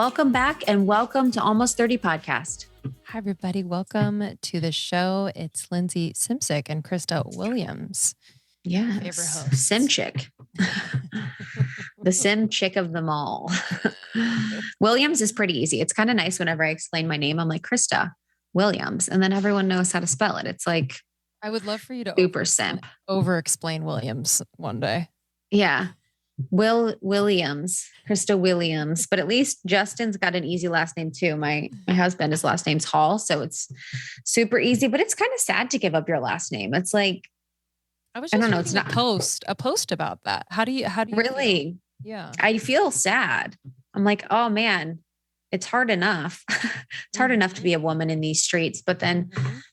Welcome back and welcome to Almost 30 Podcast. Hi, everybody. Welcome to the show. It's Lindsey Simsick and Krista Williams. Yes. Favorite hosts. Sim chick. The sim chick of them all. Williams is pretty easy. It's kind of nice whenever I explain my name. I'm like, Krista Williams. And then everyone knows how to spell it. It's like, I would love for you to super simp. Over-explain Williams one day. Yeah. Williams, Krista Williams, but at least Justin's got an easy last name too. My husband, his last name's Hall, so it's super easy, but it's kind of sad to give up your last name. It's like, I don't know. It's not a post about that. How do you really? Feel? Yeah. I feel sad. I'm like, oh man, it's hard enough. It's hard enough to be a woman in these streets, but then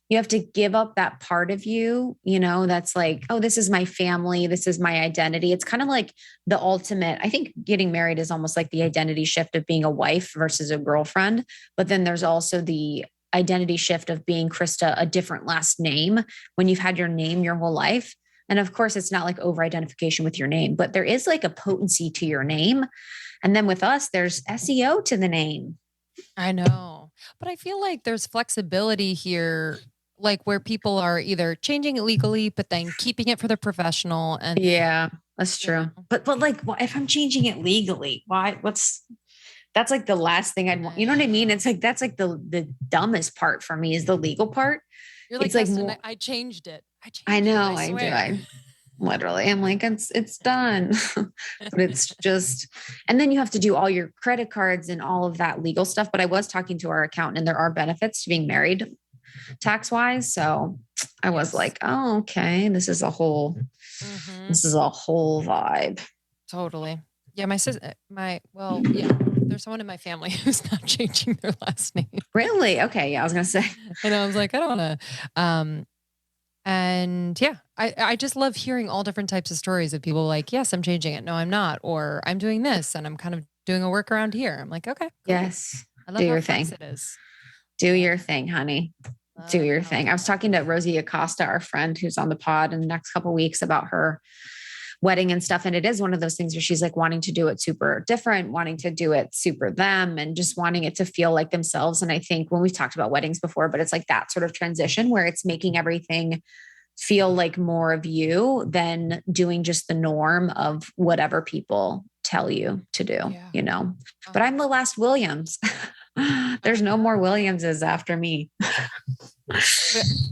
you have to give up that part of you, that's like, oh, this is my family. This is my identity. It's kind of like the ultimate. I think getting married is almost like the identity shift of being a wife versus a girlfriend. But then there's also the identity shift of being Krista, a different last name when you've had your name your whole life. And of course, it's not like over identification with your name, but there is like a potency to your name. And then with us, there's SEO to the name. I know, but I feel like there's flexibility here, like where people are either changing it legally, but then keeping it for the professional. And yeah, that's true. But like, if I'm changing it legally, why? That's like the last thing I'd want. You know what I mean? It's like, that's like the dumbest part for me is the legal part. You're like, it's like more, I changed it. I know. I do. Literally, I'm like, it's done, but it's just, and then you have to do all your credit cards and all of that legal stuff. But I was talking to our accountant and there are benefits to being married tax wise. So I was like, oh, okay. This is a whole vibe. Totally. Yeah. My sister, there's someone in my family who's not changing their last name. Really? Okay. Yeah. I was going to say, and I was like, I don't want to, and yeah, I just love hearing all different types of stories of people like, yes, I'm changing it. No, I'm not. Or I'm doing this and I'm kind of doing a workaround here. I'm like, okay. Cool. Yes. I love how flex it is. Do your thing, honey. Do your thing. I was talking to Rosie Acosta, our friend who's on the pod in the next couple of weeks about her wedding and stuff. And it is one of those things where she's like wanting to do it super different, wanting to do it super them and just wanting it to feel like themselves. And I think when we've talked about weddings before, but it's like that sort of transition where it's making everything feel like more of you than doing just the norm of whatever people tell you to do, but I'm the last Williams. There's no more Williamses after me.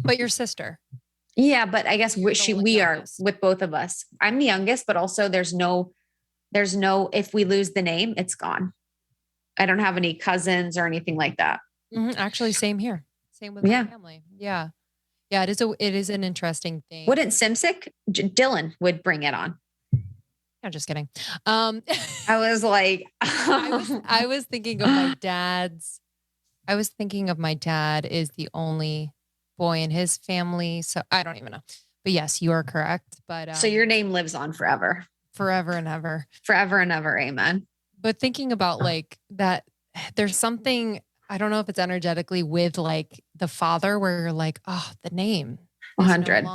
But your sister. Yeah, but I guess we are with both of us. I'm the youngest, but also there's no, if we lose the name, it's gone. I don't have any cousins or anything like that. Actually, same here. Same with my family. Yeah. Yeah. It is an interesting thing. Wouldn't Simsick? Dylan would bring it on. I'm just kidding. I was like, I was thinking of my dad's. I was thinking of my dad is the only boy in his family. So I don't even know, but yes, you are correct. But so your name lives on forever and ever. Forever and ever. Amen. But thinking about like that, there's something, I don't know if it's energetically with like the father where you're like, oh, the name 100.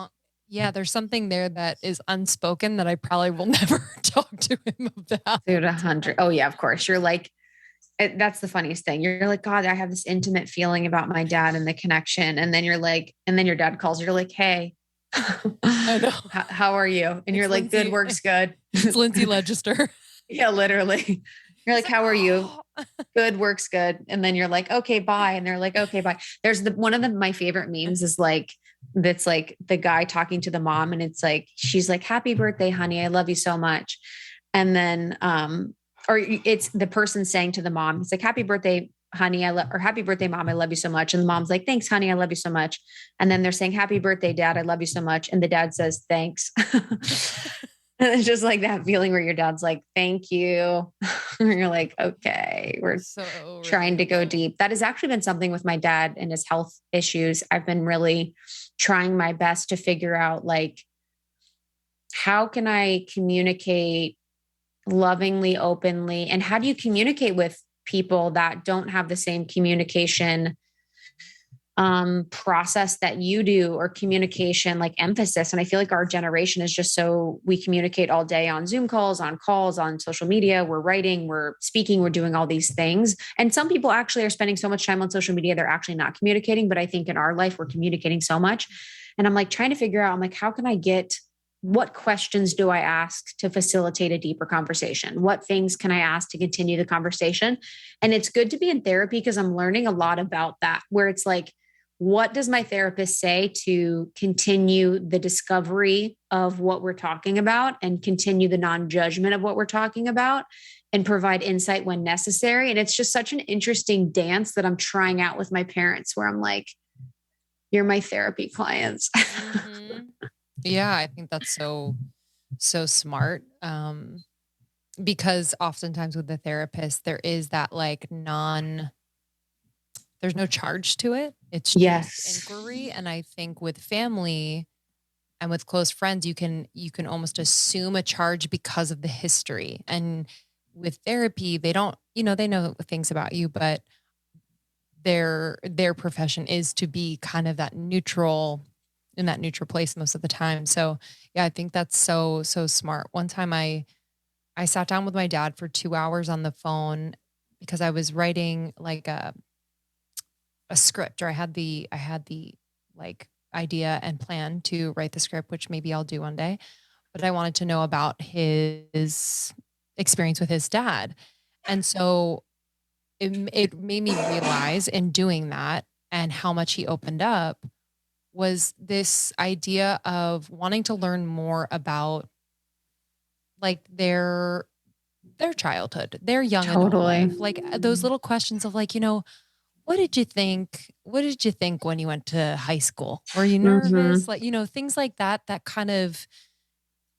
There's something there that is unspoken that I probably will never talk to him about. Dude, 100. Oh yeah, of course. You're like, that's the funniest thing. You're like, God, I have this intimate feeling about my dad and the connection. And then you're like, and then your dad calls, you're like, hey, I know. How are you? And you're like, Lindsey. good, works good. It's Lindsey Legister. Yeah, literally. You're like, how are you? Good, works good. And then you're like, okay, bye. And they're like, okay, bye. There's one of my favorite memes is like, that's like the guy talking to the mom. And it's like, she's like, happy birthday, honey. I love you so much. And then, or it's the person saying to the mom, it's like, happy birthday, honey. Or happy birthday, mom. I love you so much. And the mom's like, thanks, honey. I love you so much. And then they're saying, happy birthday, dad. I love you so much. And the dad says, thanks. And it's just like that feeling where your dad's like, thank you. And you're like, okay, we're trying to go deep. That has actually been something with my dad and his health issues. I've been really trying my best to figure out like, how can I communicate lovingly, openly, and how do you communicate with people that don't have the same communication process that you do, or communication, like emphasis. And I feel like our generation is just so, we communicate all day on Zoom calls, on social media, we're writing, we're speaking, we're doing all these things. And some people actually are spending so much time on social media, they're actually not communicating. But I think in our life, we're communicating so much. And I'm like trying to figure out, I'm like, how can I get, what questions do I ask to facilitate a deeper conversation? What things can I ask to continue the conversation? And it's good to be in therapy because I'm learning a lot about that, where it's like, what does my therapist say to continue the discovery of what we're talking about and continue the non-judgment of what we're talking about and provide insight when necessary? And it's just such an interesting dance that I'm trying out with my parents, where I'm like, you're my therapy clients. Mm-hmm. Yeah, I think that's so smart. Because oftentimes with the therapist, there is that like there's no charge to it. It's just inquiry. And I think with family and with close friends, you can almost assume a charge because of the history. And with therapy, they don't, they know things about you, but their profession is to be kind of that neutral, in that neutral place most of the time. So yeah, I think that's so smart. One time I sat down with my dad for 2 hours on the phone because I was writing like a script, or I had the like idea and plan to write the script, which maybe I'll do one day. But I wanted to know about his experience with his dad. And so it made me realize in doing that, and how much he opened up, was this idea of wanting to learn more about like their childhood, their young adult life, like those little questions of like, what did you think? What did you think when you went to high school? Were you nervous? Like, things like that, that kind of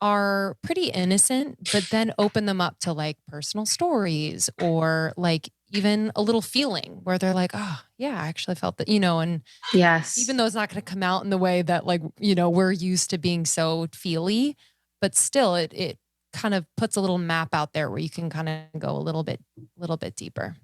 are pretty innocent, but then open them up to like personal stories, or like even a little feeling where they're like, oh yeah, I actually felt that, and Yes. even though it's not going to come out in the way that like, we're used to being so feely, but still it kind of puts a little map out there where you can kind of go a little bit deeper.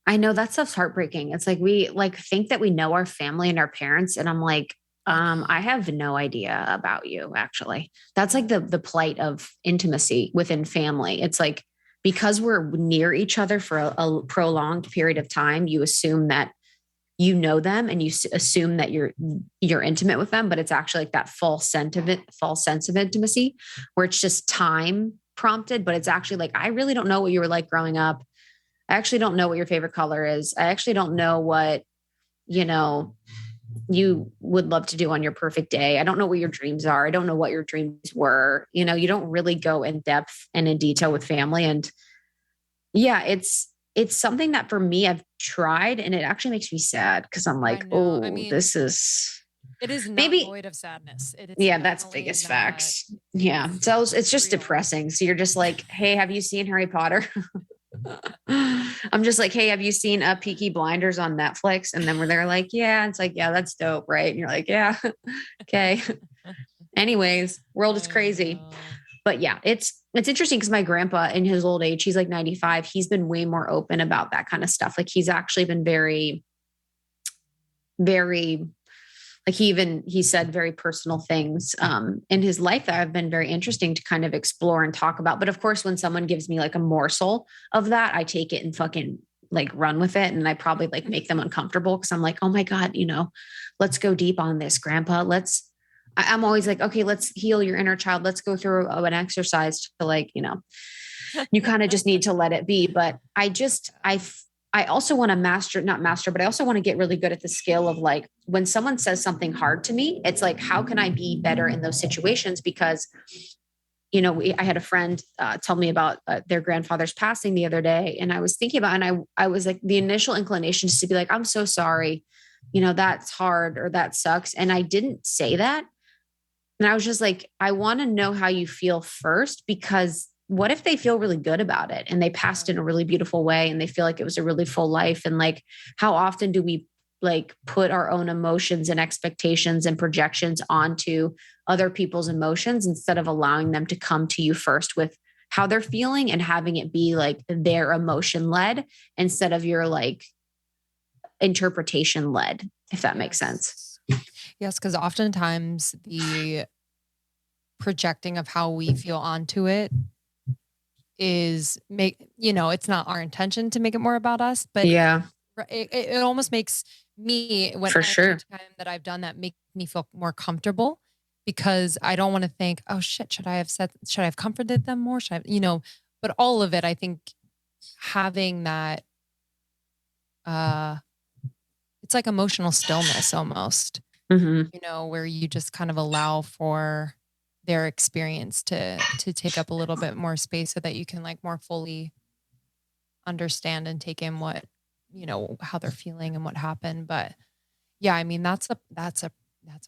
I know that stuff's heartbreaking. It's like, we like think that we know our family and our parents. And I'm like, I have no idea about you, actually. That's like the plight of intimacy within family. It's like, because we're near each other for a prolonged period of time, you assume that you know them, and you assume that you're intimate with them, but it's actually like that false sense of intimacy, where it's just time prompted. But it's actually like, I really don't know what you were like growing up. I actually don't know what your favorite color is. I actually don't know what, you would love to do on your perfect day. I don't know what your dreams are. I don't know what your dreams were. You don't really go in depth and in detail with family. And yeah, it's something that for me, I've tried, and it actually makes me sad, because I'm like, oh, I mean, this is, it is not maybe void of sadness. It is, yeah, that's biggest facts. Yeah. So it's just real. Depressing. So you're just like, hey, have you seen Harry Potter? I'm just like, hey, have you seen Peaky Blinders on Netflix? And then where they're like, yeah, it's like, yeah, that's dope, right? And you're like, yeah, okay. Anyways, world is crazy. But yeah, it's interesting because my grandpa, in his old age, he's like 95. He's been way more open about that kind of stuff. Like, he's actually been very, very, like, he said very personal things in his life that have been very interesting to kind of explore and talk about. But of course, when someone gives me like a morsel of that, I take it and fucking like run with it. And I probably like make them uncomfortable, because I'm like, oh my God, let's go deep on this, grandpa. I'm always like, okay, let's heal your inner child. Let's go through an exercise to like, you kind of just need to let it be. But I also want to not master, but I also want to get really good at the skill of like, when someone says something hard to me, it's like, how can I be better in those situations? Because, I had a friend tell me about their grandfather's passing the other day. And I was thinking about, and I was like, the initial inclination is to be like, I'm so sorry, that's hard, or that sucks. And I didn't say that. And I was just like, I want to know how you feel first, because what if they feel really good about it and they passed in a really beautiful way and they feel like it was a really full life? And like, how often do we like put our own emotions and expectations and projections onto other people's emotions, instead of allowing them to come to you first with how they're feeling and having it be like their emotion led, instead of your like interpretation led? if that makes sense. Yes, because oftentimes the projecting of how we feel onto it is it's not our intention to make it more about us, but Yeah, it almost makes me, when for every sure. time that I've done that, make me feel more comfortable, because I don't want to think, oh shit, should I have comforted them more? But all of it, I think having that, uh, it's like emotional stillness almost, Hmm. where you just kind of allow for their experience to take up a little bit more space so that you can like more fully understand and take in what, how they're feeling and what happened. But yeah, I mean, that's a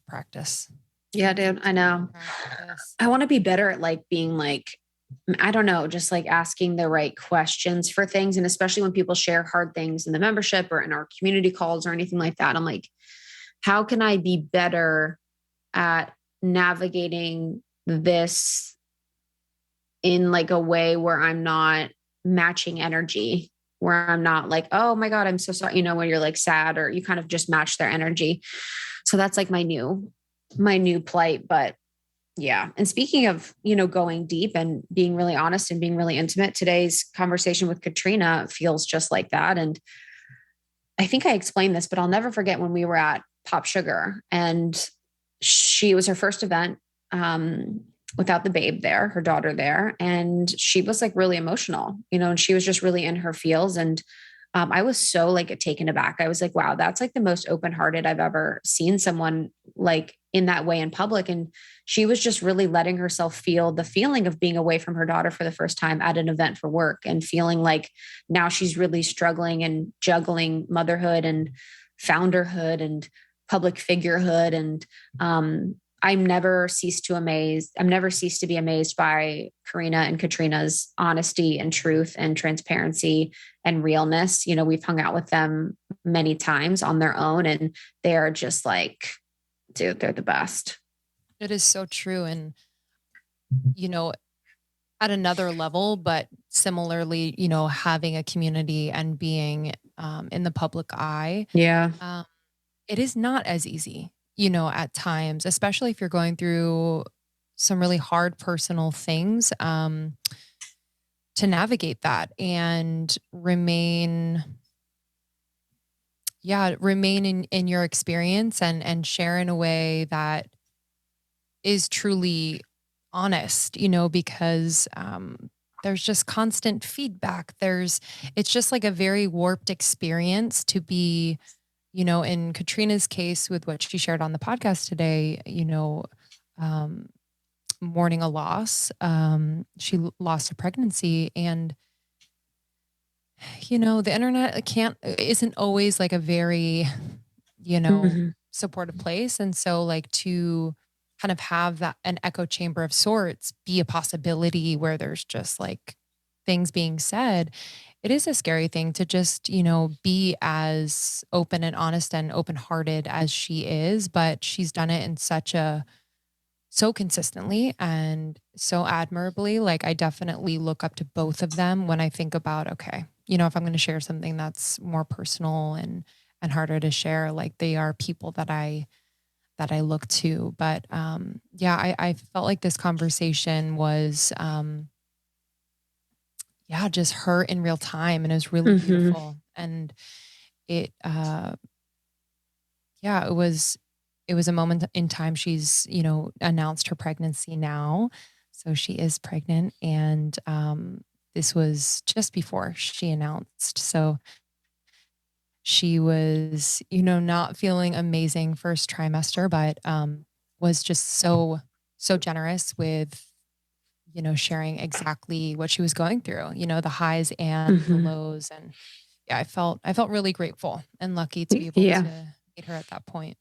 practice. Yeah, dude, I know. Practice. I want to be better at like being like, I don't know, just like asking the right questions for things. And especially when people share hard things in the membership or in our community calls or anything like that, I'm like, how can I be better at navigating this in like a way where I'm not matching energy, where I'm not like, oh my God, I'm so sorry, when you're like sad, or you kind of just match their energy. So that's like my new plight. But yeah. And speaking of, going deep and being really honest and being really intimate, today's conversation with Katrina feels just like that. And I think I explained this, but I'll never forget when we were at Pop Sugar, and she was her first event without the babe there, her daughter there. And she was like really emotional, and she was just really in her feels. And I was so like taken aback. I was like, wow, that's like the most open-hearted I've ever seen someone like in that way in public. And she was just really letting herself feel the feeling of being away from her daughter for the first time at an event for work, and feeling like now she's really struggling and juggling motherhood and founderhood and public figurehood. And I'm never ceased to be amazed by Karina and Katrina's honesty and truth and transparency and realness. We've hung out with them many times on their own, and they are just like, dude, they're the best. It is so true. And, you know, at another level, but similarly, having a community and being in the public eye, Yeah. um, it is not as easy, at times, especially if you're going through some really hard personal things, to navigate that and remain in your experience and share in a way that is truly honest, because there's just constant feedback. It's just like a very warped experience to be, in Katrina's case with what she shared on the podcast today, um, mourning a loss. She lost a pregnancy, and the internet isn't always like a very, Mhm. supportive place. And so like to kind of have that an echo chamber of sorts be a possibility where there's just like things being said, it is a scary thing to just, be as open and honest and open-hearted as she is, but she's done it in so consistently and so admirably. Like I definitely look up to both of them when I think about, okay, if I'm going to share something that's more personal and harder to share, like they are people that I look to. But yeah, I felt like this conversation was yeah, just her in real time, and it was really Mhm. beautiful. And it yeah, it was a moment in time. She's, announced her pregnancy now. So she is pregnant, and this was just before she announced. So she was, not feeling amazing first trimester, but was just so generous with, sharing exactly what she was going through, the highs and the Mhm. lows. And yeah, I felt really grateful and lucky to be able Yeah. to meet her at that point.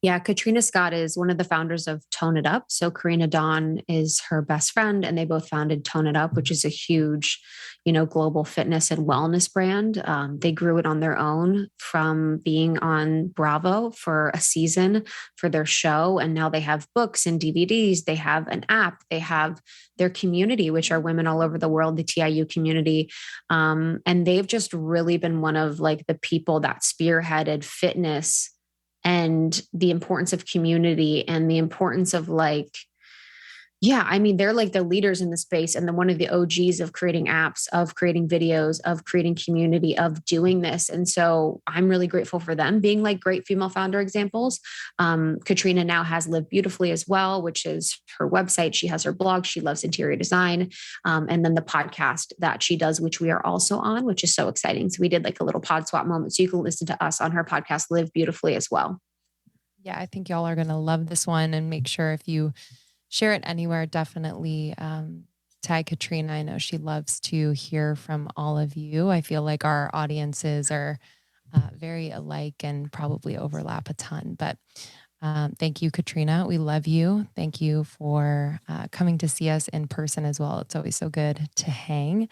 Yeah, Katrina Scott is one of the founders of Tone It Up. So Karina Dawn is her best friend, and they both founded Tone It Up, which is a huge, global fitness and wellness brand. They grew it on their own from being on Bravo for a season for their show, and now they have books and DVDs. They have an app. They have their community, which are women all over the world, the TIU community, and they've just really been one of like the people that spearheaded fitness and the importance of community and the importance of like, yeah, I mean, they're like the leaders in the space and one of the OGs of creating apps, of creating videos, of creating community, of doing this. And so I'm really grateful for them being like great female founder examples. Katrina now has Live Beautifully as well, which is her website. She has her blog. She loves interior design. And then the podcast that she does, which we are also on, which is so exciting. So we did like a little pod swap moment. So you can listen to us on her podcast, Live Beautifully as well. Yeah, I think y'all are going to love this one, and make sure if you share it anywhere, definitely tag Katrina. I know she loves to hear from all of you. I feel like our audiences are very alike and probably overlap a ton. But thank you, Katrina. We love you. Thank you for coming to see us in person as well. It's always so good to hang.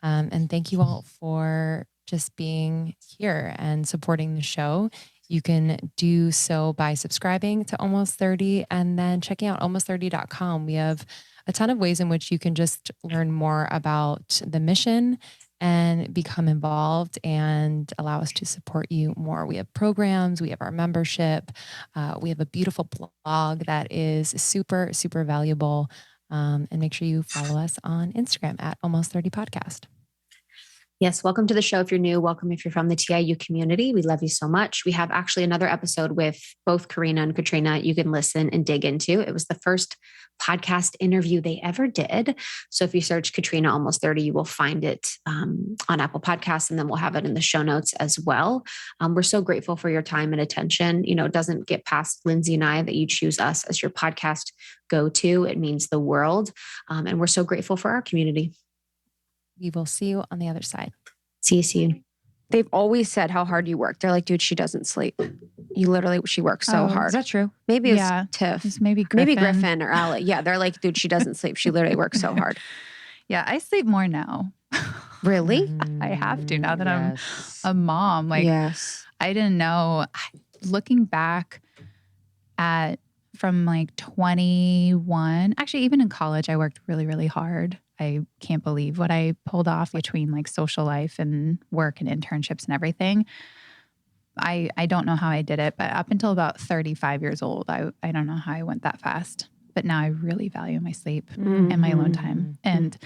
And thank you all for just being here and supporting the show. You can do so by subscribing to Almost 30 and then checking out almost30.com. We have a ton of ways in which you can just learn more about the mission and become involved and allow us to support you more. We have programs, we have our membership, we have a beautiful blog that is super, super valuable. And make sure you follow us on Instagram at Almost 30 Podcast. Yes. Welcome to the show. If you're new, welcome if you're from the TIU community. We love you so much. We have actually another episode with both Karina and Katrina you can listen and dig into. It was the first podcast interview they ever did. So if you search Katrina Almost 30, you will find it on Apple Podcasts, and then we'll have it in the show notes as well. We're so grateful for your time and attention. You know, it doesn't get past Lindsey and I that you choose us as your podcast go-to. It means the world. And we're so grateful for our community. We will see you on the other side. See you. They've always said how hard you work. They're like, dude, she doesn't sleep. She works so hard. Is that true? Maybe it's Tiff. It's maybe Griffin. Or Allie. Yeah, they're like, dude, she doesn't sleep. She literally works so hard. Yeah, I sleep more now. Really? I have to now that I'm a mom. Like, yes. I didn't know. Looking back from like 21, actually, even in college, I worked really, really hard. I can't believe what I pulled off between like social life and work and internships and everything. I don't know how I did it, but up until about 35 years old, I don't know how I went that fast. But now I really value my sleep and my alone time. And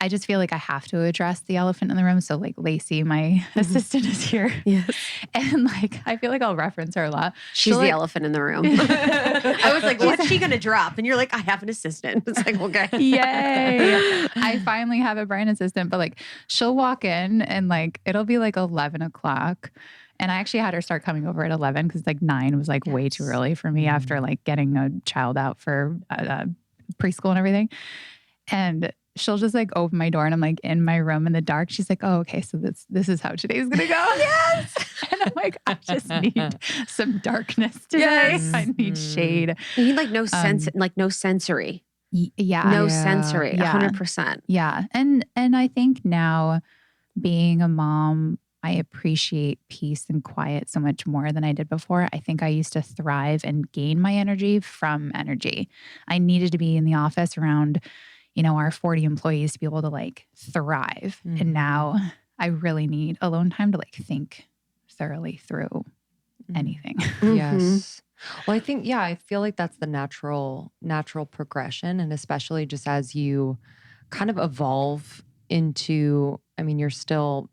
I just feel like I have to address the elephant in the room. So like Lacey, my assistant, is here. Yes. And like, I feel like I'll reference her a lot. She's the elephant in the room. I was like, what's she going to drop? And you're like, I have an assistant. It's like, okay. Yay. I finally have a brain assistant, but like she'll walk in and like, it'll be like 11 o'clock. And I actually had her start coming over at 11 because like 9 was like way too early for me after like getting a child out for preschool and everything. And she'll just like open my door and I'm like in my room in the dark. She's like, oh, okay. So this is how today's going to go. Yes. And I'm like, I just need some darkness today. Yes. I need shade. You need like no sense, like no sensory. Yeah. No sensory. Yeah. 100%. Yeah. And I think now being a mom, I appreciate peace and quiet so much more than I did before. I think I used to thrive and gain my energy from energy. I needed to be in the office around, our 40 employees to be able to like thrive. And now I really need alone time to like think thoroughly through anything. Yes. Well, I feel like that's the natural progression. And especially just as you kind of evolve into, you're still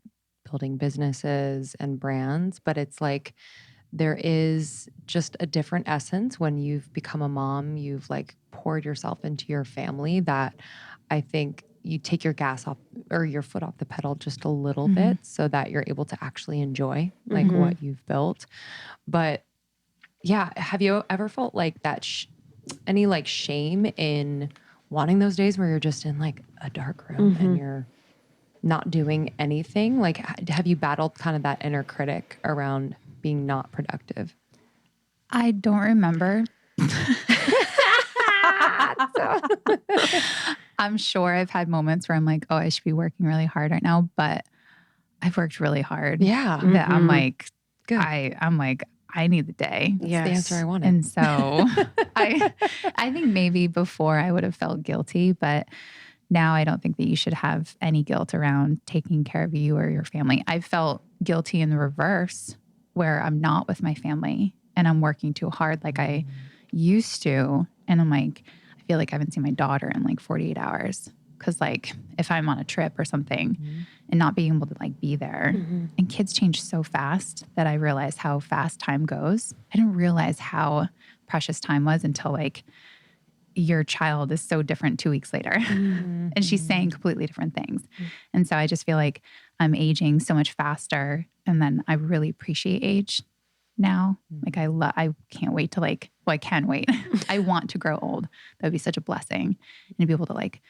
building businesses and brands, but it's like there is just a different essence when you've become a mom. You've like poured yourself into your family that I think you take your gas off or your foot off the pedal just a little bit so that you're able to actually enjoy like what you've built. But yeah, have you ever felt like that any like shame in wanting those days where you're just in like a dark room and you're not doing anything? Like, have you battled kind of that inner critic around being not productive? I don't remember. I'm sure I've had moments where I'm like, oh, I should be working really hard right now, but I've worked really hard. Yeah. That I'm like, good. I'm like, I need the day. That's the answer I wanted. And so I think maybe before I would have felt guilty, but now I don't think that you should have any guilt around taking care of you or your family. I've felt guilty in the reverse where I'm not with my family and I'm working too hard like I used to. And I'm like, I feel like I haven't seen my daughter in like 48 hours. Cause like if I'm on a trip or something and not being able to like be there, and kids change so fast that I realize how fast time goes. I didn't realize how precious time was until like your child is so different 2 weeks later and she's saying completely different things. And so I just feel like I'm aging so much faster. And then I really appreciate age now. Like I can't wait to like, well, I can wait. I want to grow old. That would be such a blessing. And to be able to like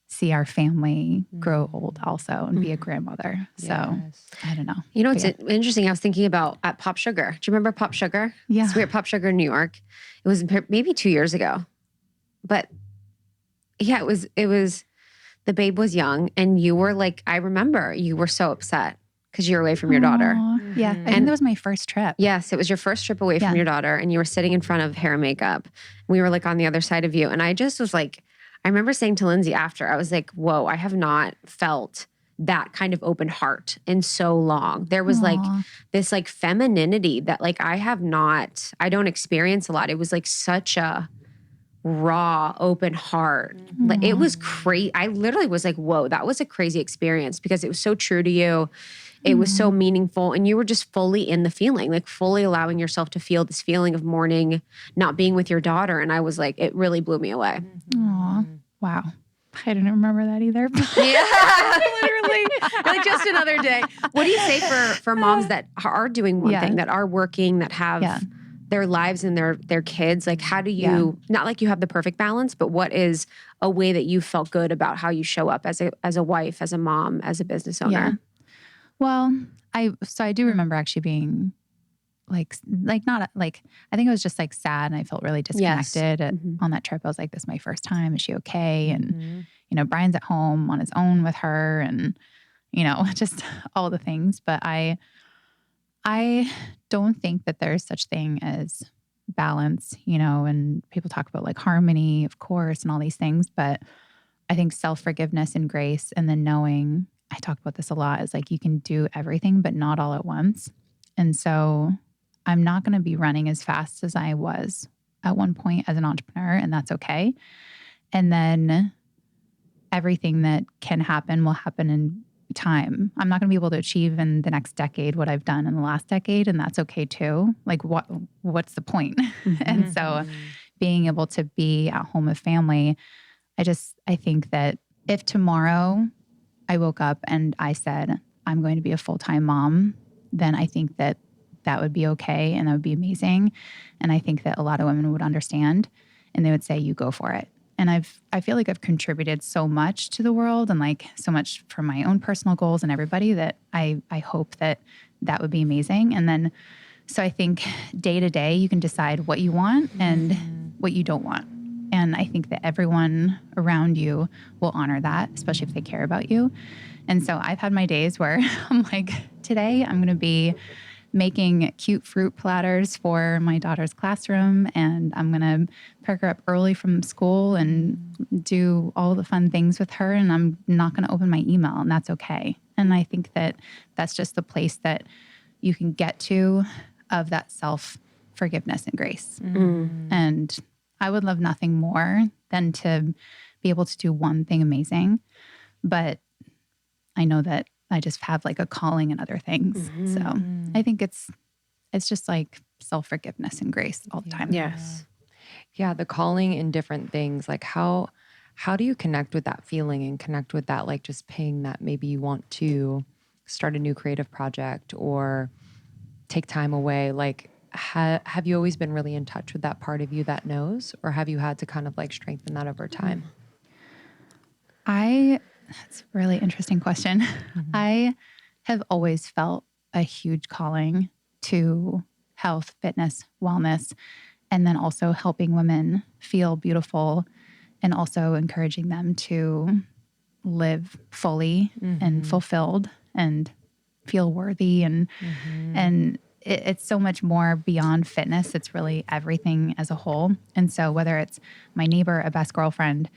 see our family grow old also and be a grandmother. So I don't know. You know, it's interesting. I was thinking about at Pop Sugar. Do you remember Pop Sugar? Yeah. So we were at Pop Sugar in New York. It was maybe 2 years ago. But yeah, it was, the babe was young and you were like, I remember you were so upset because you're away from your daughter. Yeah. I think that was my first trip. Yes, it was your first trip away from your daughter and you were sitting in front of hair and makeup. We were like on the other side of you. And I just was like, I remember saying to Lindsey after, I was like, whoa, I have not felt that kind of open heart in so long. There was like this like femininity that like I don't experience a lot. It was like such a raw, open heart. Like it was crazy. I literally was like, whoa, that was a crazy experience because it was so true to you. It was so meaningful. And you were just fully in the feeling, like fully allowing yourself to feel this feeling of mourning, not being with your daughter. And I was like, it really blew me away. Aw. Wow. I didn't remember that either. Yeah, literally. Like just another day. What do you say for moms that are doing one thing, that are working, that have their lives and their kids? Like how do you, not like you have the perfect balance, but what is a way that you felt good about how you show up as a wife, as a mom, as a business owner? Yeah. Well, I do remember actually being like not like, I think I was just like sad and I felt really disconnected on that trip. I was like, this is my first time. Is she okay? And, you know, Brian's at home on his own with her and, you know, just all the things. But I don't think that there's such thing as balance, you know, and people talk about like harmony, of course, and all these things. But I think self-forgiveness and grace, and then knowing, I talk about this a lot, is like you can do everything, but not all at once. And so I'm not going to be running as fast as I was at one point as an entrepreneur, and that's okay. And then everything that can happen will happen in time. I'm not going to be able to achieve in the next decade what I've done in the last decade, and that's okay too. Like what's the point? And so being able to be at home with family, I think that if tomorrow I woke up and I said, I'm going to be a full-time mom, then I think that would be okay and that would be amazing. And I think that a lot of women would understand and they would say, you go for it. And I feel like I've contributed so much to the world and like so much for my own personal goals and everybody that I hope that would be amazing. And then, so I think day to day, you can decide what you want and what you don't want. And I think that everyone around you will honor that, especially if they care about you. And so I've had my days where I'm like, today I'm going to be making cute fruit platters for my daughter's classroom, and I'm going to pick her up early from school and do all the fun things with her, and I'm not going to open my email, and that's okay. And I think that that's just the place that you can get to of that self-forgiveness and grace. And I would love nothing more than to be able to do one thing amazing, but I know that I just have like a calling in other things. So I think it's just like self-forgiveness and grace all the time. Yes. Yeah. The calling in different things. Like how do you connect with that feeling and connect with that, like just ping that maybe you want to start a new creative project or take time away? Like, have you always been really in touch with that part of you that knows, or have you had to kind of like strengthen that over time? That's a really interesting question. I have always felt a huge calling to health, fitness, wellness, and then also helping women feel beautiful and also encouraging them to live fully and fulfilled and feel worthy. And it's so much more beyond fitness. It's really everything as a whole. And so whether it's my neighbor, a best girlfriend,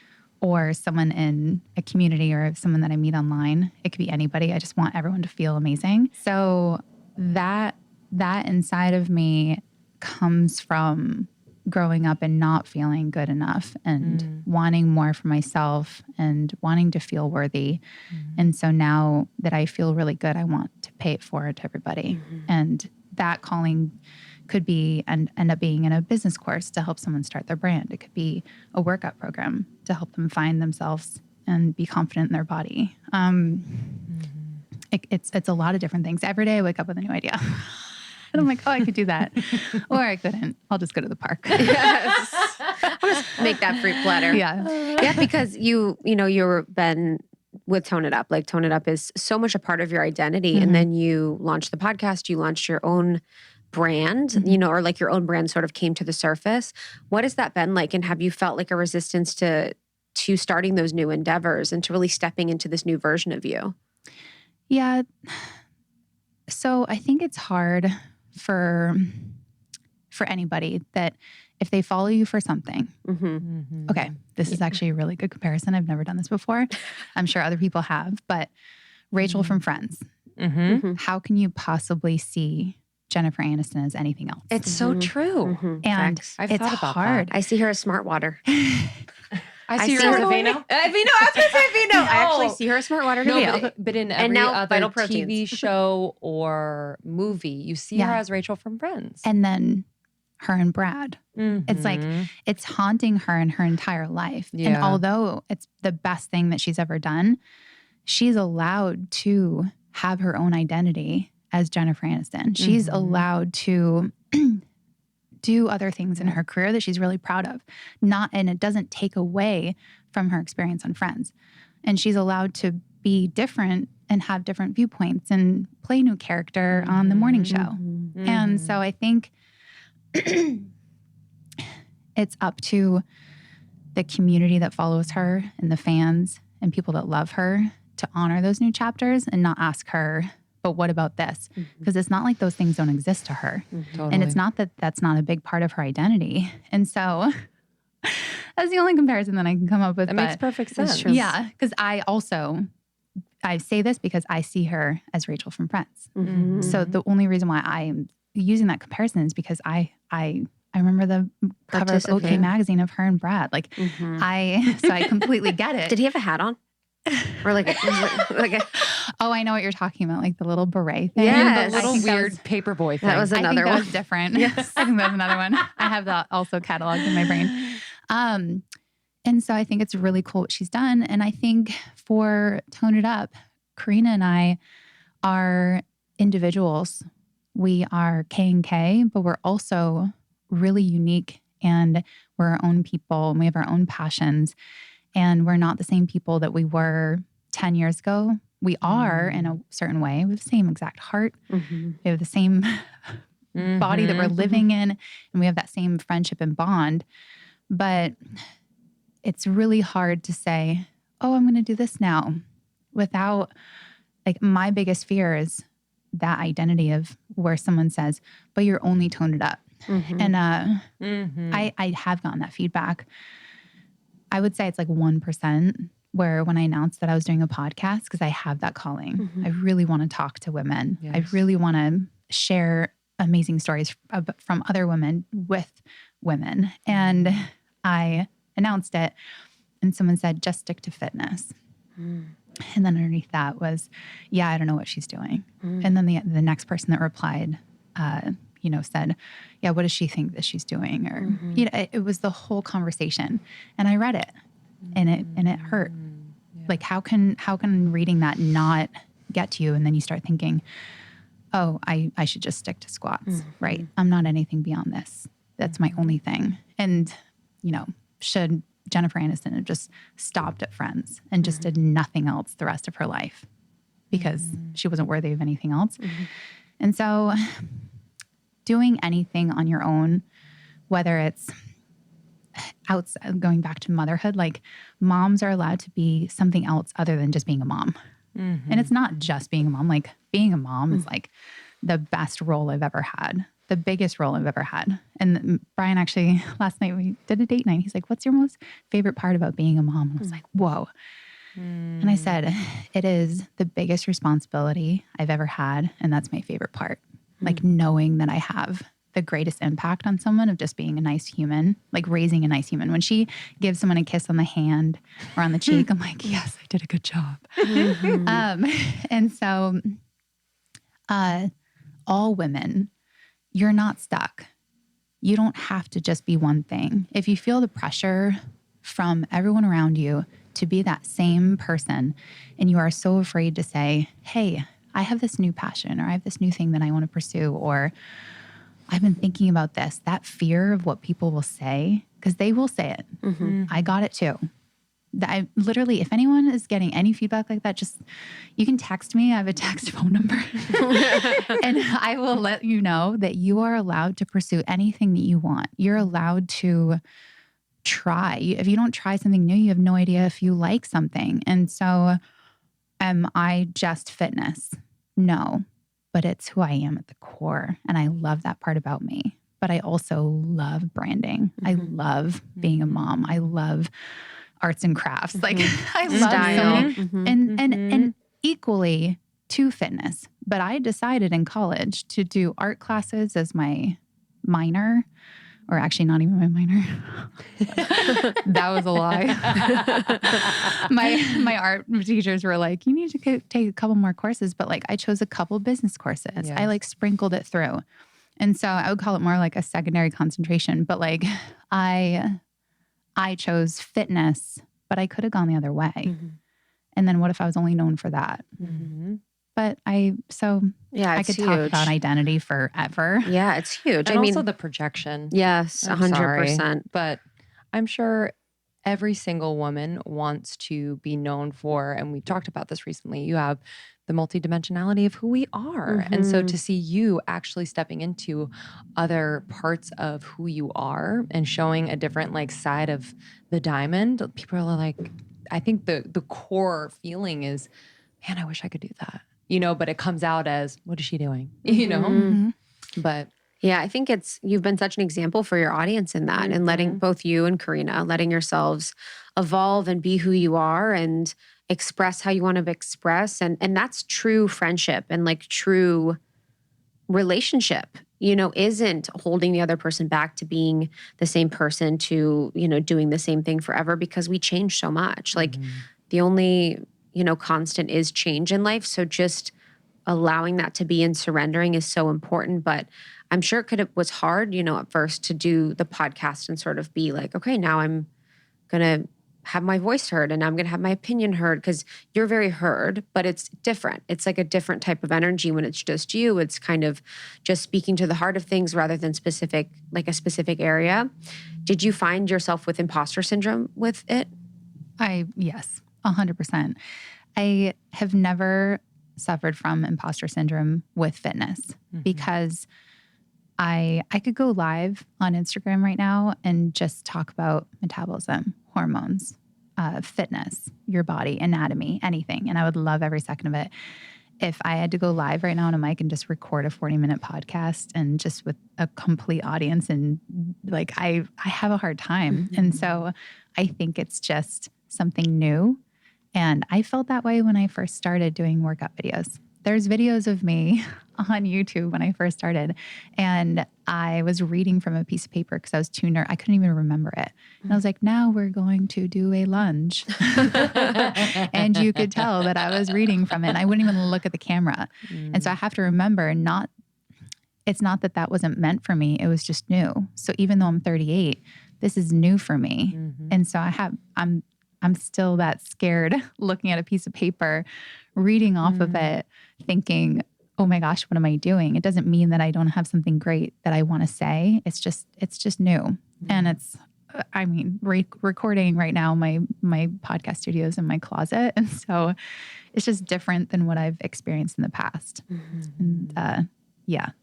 or someone in a community or someone that I meet online, it could be anybody. I just want everyone to feel amazing. So that inside of me comes from growing up and not feeling good enough and wanting more for myself and wanting to feel worthy. And so now that I feel really good, I want to pay it forward to everybody. And that calling could be and end up being in a business course to help someone start their brand. It could be a workout program to help them find themselves and be confident in their body. It's a lot of different things. Every day I wake up with a new idea. And I'm like, oh, I could do that. Or I couldn't. I'll just go to the park. Yes. I'll just make that fruit platter. Yeah. Yeah, because you've been with Tone It Up. Like Tone It Up is so much a part of your identity. And then you launched the podcast, you launched your own brand, or like your own brand sort of came to the surface. What has that been like? And have you felt like a resistance to starting those new endeavors and to really stepping into this new version of you? Yeah. So I think it's hard for anybody that if they follow you for something, okay, this is actually a really good comparison. I've never done this before. I'm sure other people have, but Rachel from Friends, how can you possibly see Jennifer Aniston as anything else? It's so true. And I've it's thought about hard. I see her as smart water. I see her as a Vino. Vino, I was going to say Vino. I actually see her as smart water to Vino. But in every now other Vital TV Proteins. show or movie, you see her as Rachel from Friends. And then her and Brad. It's like, it's haunting her in her entire life. Yeah. And although it's the best thing that she's ever done, she's allowed to have her own identity as Jennifer Aniston. She's allowed to do other things in her career that she's really proud of. And it doesn't take away from her experience on Friends. And she's allowed to be different and have different viewpoints and play new character on the morning show. And so I think it's up to the community that follows her and the fans and people that love her to honor those new chapters and not ask her, but what about this? Because it's not like those things don't exist to her. Totally. And it's not that that's not a big part of her identity. And so that's the only comparison that I can come up with. That makes perfect sense. Yeah, because I say this because I see her as Rachel from Friends. So the only reson why I'm using that comparison is because I remember the cover of OK Magazine of her and Brad. Like I completely get it. Did he have a hat on? Or like a oh, I know what you're talking about, like the little beret thing. Yes. The little weird paper boy thing. That was I another think that one. was different. Yes. I think that was another one. I have that also cataloged in my brain. And so I think it's really cool what she's done. And I think for Tone It Up, Karina and I are individuals. We are K&K, but we're also really unique and we're our own people and we have our own passions. And we're not the same people that we were 10 years ago. We are in a certain way. We have the same exact heart. We have the same body that we're living in. And we have that same friendship and bond. But it's really hard to say, oh, I'm going to do this now without, like, my biggest fear is that identity of where someone says, but you're only Toned It Up. And I have gotten that feedback. I would say it's like 1% where when I announced that I was doing a podcast, because I have that calling, I really want to talk to women. Yes. I really want to share amazing stories from other women with women. And I announced it and someone said, just stick to fitness. And then underneath that was, yeah, I don't know what she's doing. And then the next person that replied, said, yeah, what does she think that she's doing? Or, it was the whole conversation. And I read it and it hurt. Yeah. Like, how can reading that not get to you? And then you start thinking, oh, I should just stick to squats, right? I'm not anything beyond this. That's my only thing. And, should Jennifer Aniston have just stopped at Friends and just did nothing else the rest of her life because she wasn't worthy of anything else. And so doing anything on your own, whether it's outside, going back to motherhood, like moms are allowed to be something else other than just being a mom. And it's not just being a mom. Like being a mom is like the best role I've ever had, the biggest role I've ever had. And Brian, actually, last night we did a date night. He's like, what's your most favorite part about being a mom? And I was like, whoa. And I said, it is the biggest responsibility I've ever had. And that's my favorite part. Like knowing that I have the greatest impact on someone of just being a nice human, like raising a nice human. When she gives someone a kiss on the hand or on the cheek, I'm like, yes, I did a good job. And so all women, you're not stuck. You don't have to just be one thing. If you feel the pressure from everyone around you to be that same person, and you are so afraid to say, hey, I have this new passion, or I have this new thing that I want to pursue, or I've been thinking about this, that fear of what people will say, because they will say it. I got it too. I literally, if anyone is getting any feedback like that, just, you can text me. I have a text phone number and I will let you know that you are allowed to pursue anything that you want. You're allowed to try. If you don't try something new, you have no idea if you like something. And so am I just fitness? No, but it's who I am at the core. And I love that part about me. But I also love branding. I love being a mom. I love arts and crafts. Like I love so many, and equally to fitness. But I decided in college to do art classes as my minor, or actually not even my minor. That was a lie. My art teachers were like, you need to take a couple more courses. But like I chose a couple business courses. Yes. I like sprinkled it through. And so I would call it more like a secondary concentration. But like I chose fitness, but I could have gone the other way. And then what if I was only known for that? But I could talk about identity forever. Yeah, it's huge. And also the projection. Yes, 100%. But I'm sure every single woman wants to be known for, and we talked about this recently, you have the multidimensionality of who we are. And so to see you actually stepping into other parts of who you are and showing a different like side of the diamond, people are like, I think the core feeling is, man, I wish I could do that. But it comes out as, what is she doing? But yeah, I think you've been such an example for your audience in that, and letting both you and Karina, letting yourselves evolve and be who you are and express how you want to express. And that's true friendship and like true relationship, isn't holding the other person back to being the same person, to, doing the same thing forever, because we change so much. Like the only, constant is change in life. So just allowing that to be and surrendering is so important. But I'm sure it was hard, at first to do the podcast and sort of be like, okay, now I'm going to have my voice heard and I'm going to have my opinion heard, because you're very heard, but it's different. It's like a different type of energy when it's just you. It's kind of just speaking to the heart of things rather than a specific area. Did you find yourself with imposter syndrome with it? Yes, 100%. I have never suffered from imposter syndrome with fitness because I could go live on Instagram right now and just talk about metabolism, hormones, fitness, your body, anatomy, anything. And I would love every second of it. If I had to go live right now on a mic and just record a 40-minute podcast and just with a complete audience, and like I have a hard time. And so I think it's just something new. And I felt that way when I first started doing workout videos. There's videos of me on YouTube when I first started, and I was reading from a piece of paper because I was too nervous. I couldn't even remember it. And I was like, now we're going to do a lunge. And you could tell that I was reading from it, and I wouldn't even look at the camera. And so I have to remember, it's not that wasn't meant for me. It was just new. So even though I'm 38, this is new for me. And so I'm still that scared looking at a piece of paper, reading off of it, thinking, oh my gosh, what am I doing? It doesn't mean that I don't have something great that I want to say. It's just new. And recording right now, my podcast studio is in my closet. And so it's just different than what I've experienced in the past. And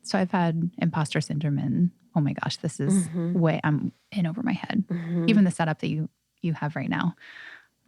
so I've had imposter syndrome, and oh my gosh, this is way I'm in over my head. Even the setup that you have right now.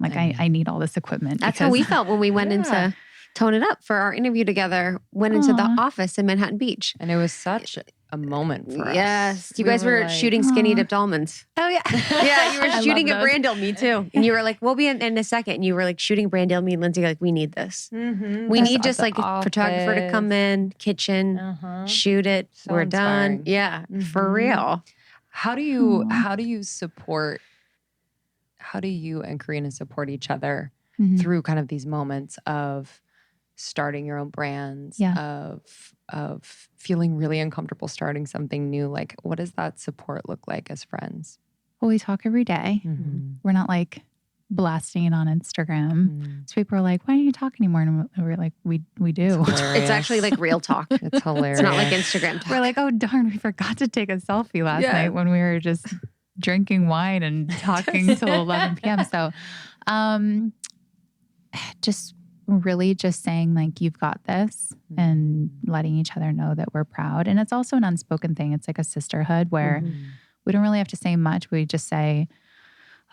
Like I need all this equipment. That's how we felt when we went into Tone It Up for our interview together, went into the office in Manhattan Beach. And it was such a moment for us. Yes. You guys were shooting skinny dipped almonds. Oh yeah. Yeah, you were shooting a those. brand deal. Me too. And you were like, we'll be in a second. And you were like shooting brand deal. Me and Lindsay, like, we need this. We need just like a photographer to come in, kitchen, shoot it. So we're inspiring. done. Yeah, for real. How do you support, how do you and Karina support each other through kind of these moments of starting your own brands, of feeling really uncomfortable starting something new? Like, what does that support look like as friends? Well, we talk every day. We're not like blasting it on Instagram. So people are like, why don't you talk anymore? And we're like, we do. It's actually like real talk. It's hilarious. It's not like Instagram talk. We're like, oh darn, we forgot to take a selfie last night when we were just drinking wine and talking till 11 p.m. So just really just saying like, you've got this, and letting each other know that we're proud. And it's also an unspoken thing. It's like a sisterhood where we don't really have to say much. We just say,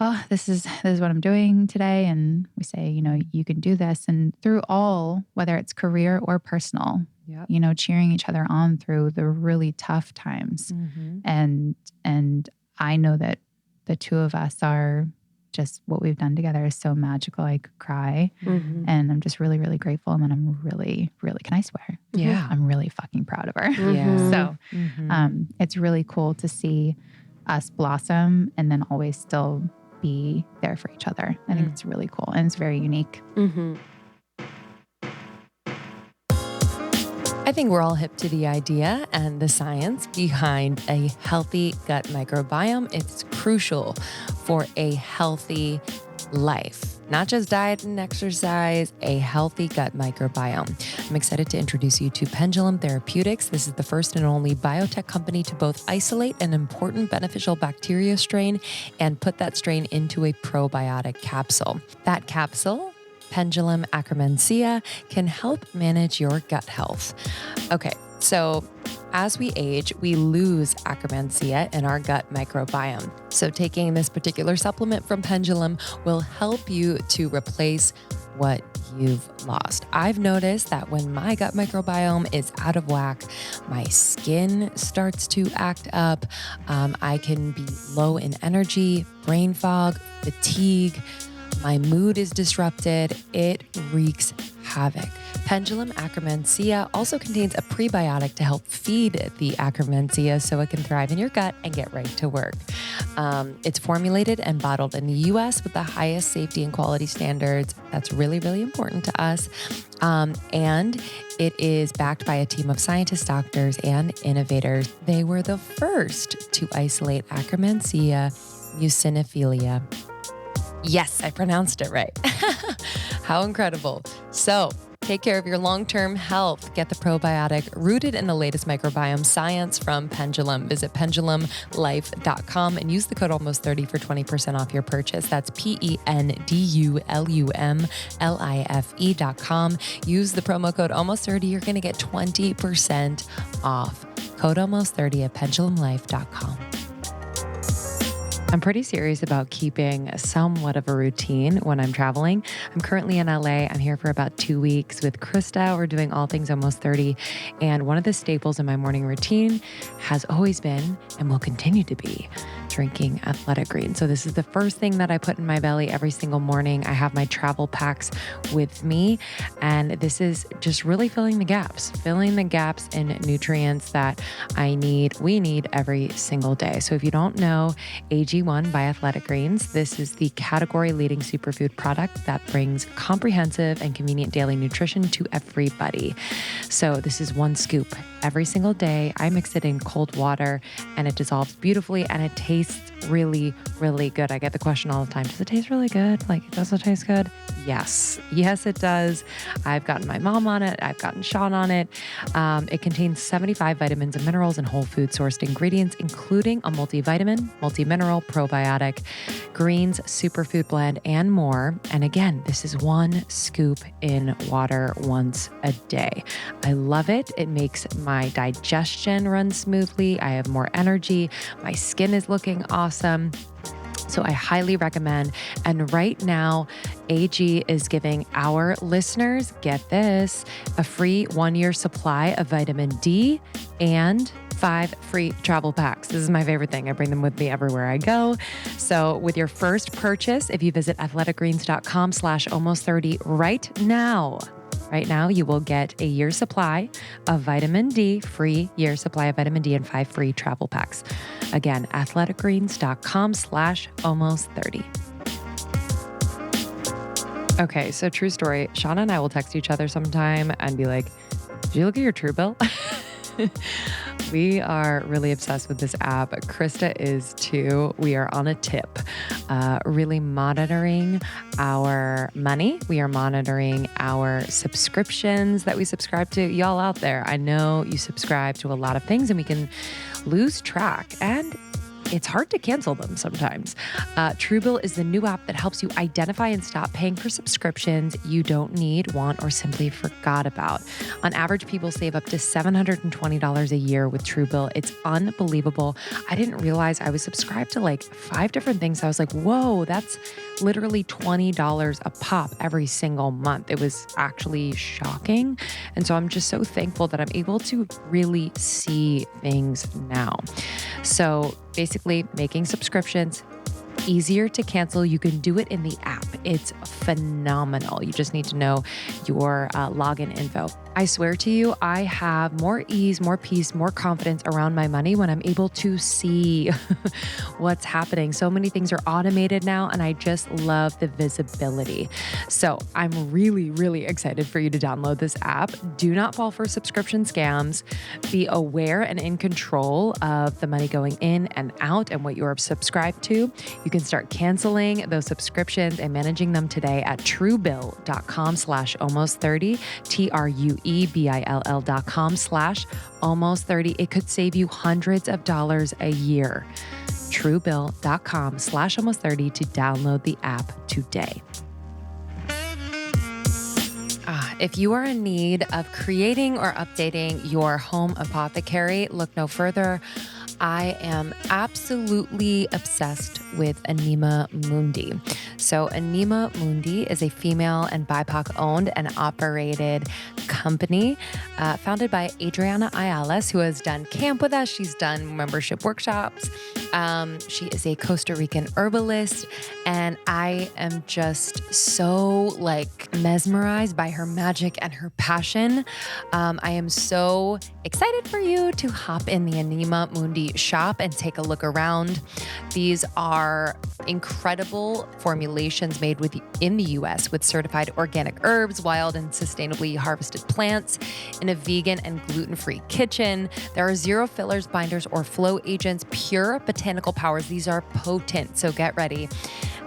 oh, this is what I'm doing today. And we say, you know, you can do this. And through all, whether it's career or personal, you know, cheering each other on through the really tough times. And I know that the two of us are just, what we've done together is so magical. I could cry. And I'm just really, really grateful. And then I'm really, really, can I swear? Yeah. I'm really fucking proud of her. Yeah. So it's really cool to see us blossom and then always still be there for each other. I think it's really cool. And it's very unique. I think we're all hip to the idea and the science behind a healthy gut microbiome. It's crucial for a healthy life, not just diet and exercise, a healthy gut microbiome. I'm excited to introduce you to Pendulum Therapeutics. This is the first and only biotech company to both isolate an important beneficial bacteria strain and put that strain into a probiotic capsule. That capsule, Pendulum Akkermansia, can help manage your gut health. Okay, so as we age, we lose Akkermansia in our gut microbiome. So taking this particular supplement from Pendulum will help you to replace what you've lost. I've noticed that when my gut microbiome is out of whack, my skin starts to act up. I can be low in energy, brain fog, fatigue. My mood is disrupted. It wreaks havoc. Pendulum Akkermansia also contains a prebiotic to help feed the Akkermansia so it can thrive in your gut and get right to work. It's formulated and bottled in the US with the highest safety and quality standards. That's really, really important to us. And it is backed by a team of scientists, doctors, and innovators. They were the first to isolate Akkermansia muciniphila. Yes, I pronounced it right. How incredible. So take care of your long-term health. Get the probiotic rooted in the latest microbiome science from Pendulum. Visit pendulumlife.com and use the code almost30 for 20% off your purchase. That's pendulumlife.com. Use the promo code almost30. You're going to get 20% off. Code almost30 at pendulumlife.com. I'm pretty serious about keeping somewhat of a routine when I'm traveling. I'm currently in LA. I'm here for about 2 weeks with Krista. We're doing all things almost 30. And one of the staples in my morning routine has always been and will continue to be drinking athletic greens. So this is the first thing that I put in my belly every single morning. I have my travel packs with me. And this is just really filling the gaps in nutrients that we need every single day. So if you don't know AG1 by Athletic Greens, this is the category leading superfood product that brings comprehensive and convenient daily nutrition to everybody. So this is one scoop every single day. I mix it in cold water and it dissolves beautifully and it tastes really, really good. I get the question all the time, does it taste really good? Like, does it taste good? Yes, it does. I've gotten my mom on it. I've gotten Sean on it. It contains 75 vitamins and minerals and whole food sourced ingredients, including a multivitamin, multi-mineral, probiotic, greens, superfood blend, and more. And again, this is one scoop in water once a day. I love it. It makes my digestion run smoothly. I have more energy. My skin is looking awesome. So I highly recommend. And right now, AG is giving our listeners, get this, a free 1-year supply of vitamin D and 5 free travel packs. This is my favorite thing. I bring them with me everywhere I go. So with your first purchase, if you visit athleticgreens.com/almost30 right now, you will get a year supply of vitamin D, free year supply of vitamin D and 5 free travel packs. Again, athleticgreens.com/almost30. Okay, so true story. Shauna and I will text each other sometime and be like, did you look at your Truebill? We are really obsessed with this app. Krista is too. We are on a tip, really monitoring our money. We are monitoring our subscriptions that we subscribe to. Y'all out there, I know you subscribe to a lot of things and we can lose track, and it's hard to cancel them sometimes. Truebill is the new app that helps you identify and stop paying for subscriptions you don't need, want, or simply forgot about. On average, people save up to $720 a year with Truebill. It's unbelievable. I didn't realize I was subscribed to like 5 different things. I was like, whoa, that's literally $20 a pop every single month. It was actually shocking. And so I'm just so thankful that I'm able to really see things now. So basically making subscriptions easier to cancel. You can do it in the app. It's phenomenal. You just need to know your login info. I swear to you, I have more ease, more peace, more confidence around my money when I'm able to see what's happening. So many things are automated now, and I just love the visibility. So I'm really, really excited for you to download this app. Do not fall for subscription scams. Be aware and in control of the money going in and out and what you're subscribed to. You can start canceling those subscriptions and managing them today at truebill.com/almost30, truebill.com/almost30. It could save you hundreds of dollars a year. Truebill.com/almost30 to download the app today. If you are in need of creating or updating your home apothecary, look no further. I am absolutely obsessed with Anamundi. So Anamundi is a female and BIPOC owned and operated company founded by Adriana Ayales, who has done camp with us. She's done membership workshops. She is a Costa Rican herbalist, and I am just so mesmerized by her magic and her passion. I am so excited for you to hop in the Anamundi shop and take a look around. These are incredible formulations made in the US with certified organic herbs, wild and sustainably harvested plants in a vegan and gluten-free kitchen. There are 0 fillers, binders, or flow agents, pure botanical powers. These are potent, so get ready.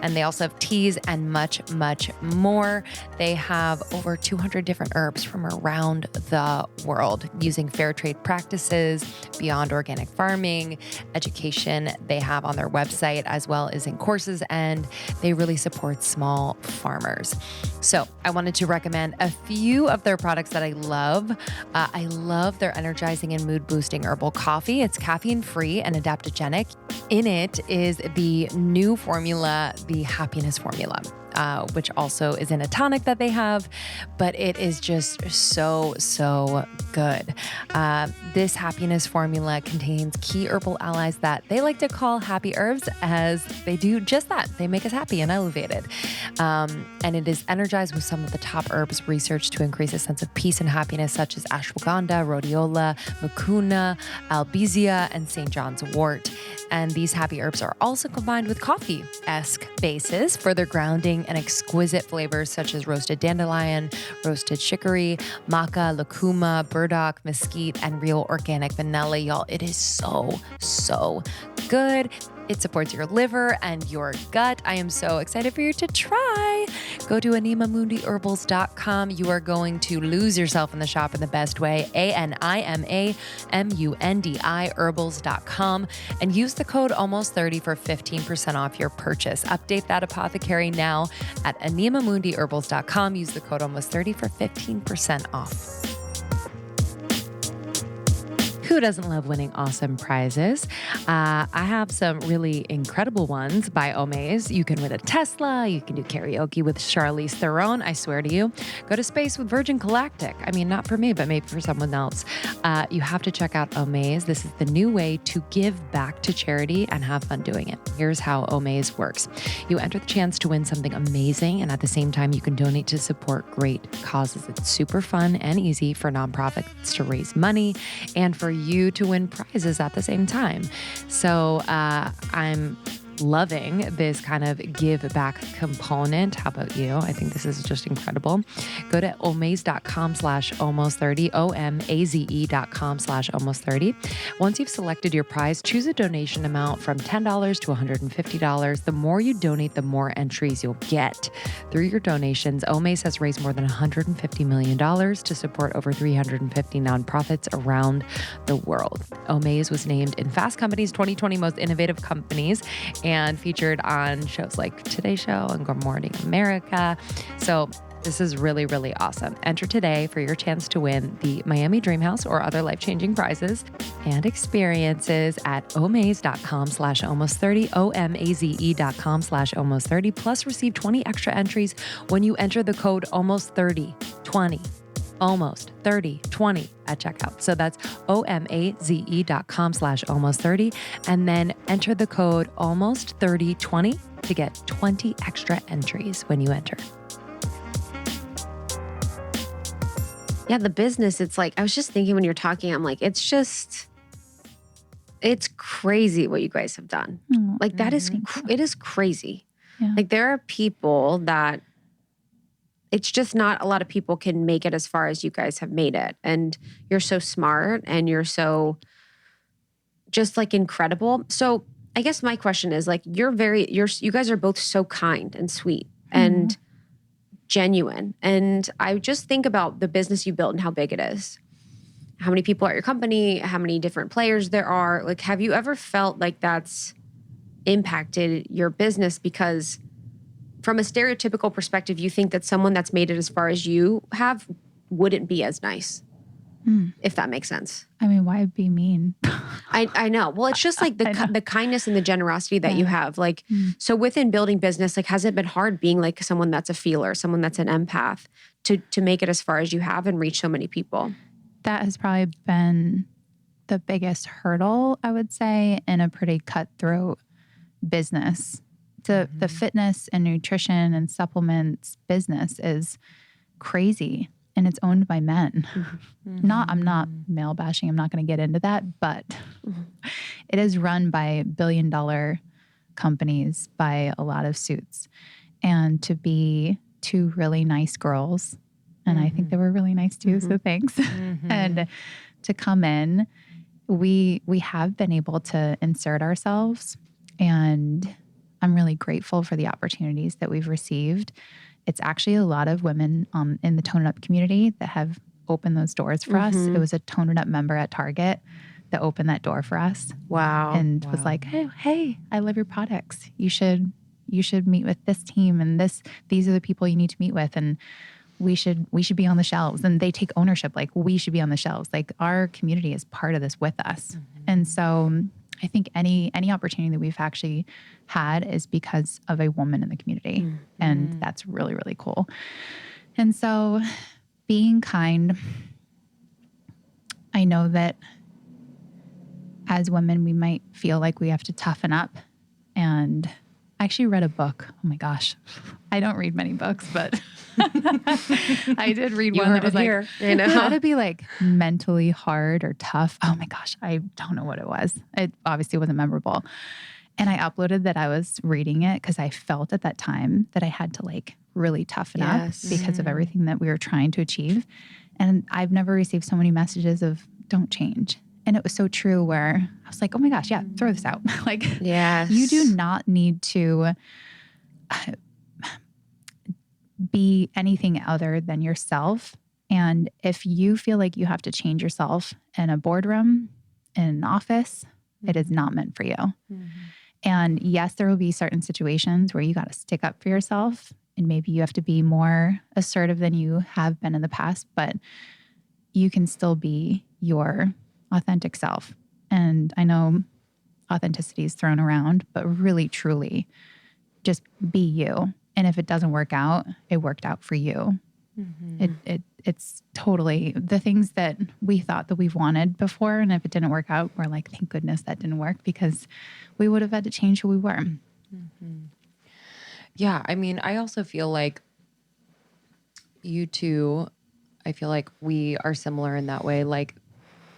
And they also have teas and much, much more. They have over 200 different herbs from around the world using fair trade practices, beyond organic farming, education they have on their website as well as in courses, and they really support small farmers. So I wanted to recommend a few of their products that I love. I love their energizing and mood boosting herbal coffee. It's caffeine free and adaptogenic. In it is the new formula, the happiness formula, which also is in a tonic that they have, but it is just so, so good. This happiness formula contains key herbal allies that they like to call happy herbs, as they do just that. They make us happy and elevated. And it is energized with some of the top herbs researched to increase a sense of peace and happiness, such as ashwagandha, rhodiola, mucuna, albizia, and St. John's wort. And these happy herbs are also combined with coffee-esque bases for their grounding and exquisite flavors such as roasted dandelion, roasted chicory, maca, lucuma, burdock, mesquite, and real organic vanilla. Y'all, it is so, so good. It supports your liver and your gut. I am so excited for you to try. Go to AnimamundiHerbals.com. You are going to lose yourself in the shop in the best way. ANIMAMUNDI Herbals.com, and use the code almost30 for 15% off your purchase. Update that apothecary now at AnimamundiHerbals.com. Use the code almost30 for 15% off. Who Who doesn't love winning awesome prizes? I have some really incredible ones by Omaze. You can win a Tesla. You can do karaoke with Charlize Theron. I swear to you. Go to space with Virgin Galactic. I mean, not for me, but maybe for someone else. You have to check out Omaze. This is the new way to give back to charity and have fun doing it. Here's how Omaze works. You enter the chance to win something amazing, and at the same time, you can donate to support great causes. It's super fun and easy for nonprofits to raise money and for you to win prizes at the same time. So I'm loving this kind of give back component. How about you? I think this is just incredible. Go to omaze.com/almost30, omaze.com/almost30. Once you've selected your prize, choose a donation amount from $10 to $150. The more you donate, the more entries you'll get. Through your donations, Omaze has raised more than $150 million to support over 350 nonprofits around the world. Omaze was named in Fast Company's 2020 Most Innovative Companies and featured on shows like Today Show and Good Morning America. So this is really, really awesome. Enter today for your chance to win the Miami Dream House or other life-changing prizes and experiences at omaze.com/almost30, omaze.com/almost30, plus receive 20 extra entries when you enter the code almost3020. Almost 3020 at checkout. So that's omaze.com/almost30 and then enter the code almost 3020 to get 20 extra entries when you enter. Yeah, the business, it's like, I was just thinking when you're talking, I'm like, it's crazy what you guys have done. Like that is, it is crazy. Yeah. Like there are people that it's just not a lot of people can make it as far as you guys have made it. And you're so smart and you're so just like incredible. So I guess my question is like, you guys are both so kind and sweet and genuine. And I just think about the business you built and how big it is. How many people are at your company, how many different players there are. Like, have you ever felt like that's impacted your business? Because from a stereotypical perspective, you think that someone that's made it as far as you have wouldn't be as nice, if that makes sense. I mean, why be mean? I know. Well, it's just like the kindness and the generosity that you have. Like, so within building business, like, has it been hard being like someone that's a feeler, someone that's an empath to make it as far as you have and reach so many people? That has probably been the biggest hurdle, I would say, in a pretty cutthroat business. The fitness and nutrition and supplements business is crazy and it's owned by men. I'm not male bashing. I'm not going to get into that, but it is run by billion-dollar companies by a lot of suits. And to be two really nice girls, and I think they were really nice too, so thanks. And to come in, we have been able to insert ourselves, and I'm really grateful for the opportunities that we've received. It's actually a lot of women in the Tone It Up community that have opened those doors for us. It was a Tone It Up member at Target that opened that door for us. Wow. And was like, hey, I love your products. You should meet with this team and these are the people you need to meet with. And we should be on the shelves. And they take ownership. Like, we should be on the shelves. Like, our community is part of this with us. And so I think any opportunity that we've actually had is because of a woman in the community. And that's really, really cool. And so being kind, I know that as women, we might feel like we have to toughen up. And I actually read a book. Oh my gosh. I don't read many books, but I did read one that was like, how to be like mentally hard or tough. Oh my gosh. I don't know what it was. It obviously wasn't memorable. And I uploaded that I was reading it because I felt at that time that I had to like really toughen up because of everything that we were trying to achieve. And I've never received so many messages of don't change. And it was so true where I was like, oh my gosh, yeah, throw this out. Like, you do not need to be anything other than yourself. And if you feel like you have to change yourself in a boardroom, in an office, it is not meant for you. And yes, there will be certain situations where you got to stick up for yourself and maybe you have to be more assertive than you have been in the past, but you can still be your authentic self. And I know authenticity is thrown around, but really, truly, just be you. And if it doesn't work out, it worked out for you. It's totally the things that we thought that we've wanted before. And if it didn't work out, we're like, thank goodness that didn't work, because we would have had to change who we were. Yeah. I mean, I also feel like you two, I feel like we are similar in that way. Like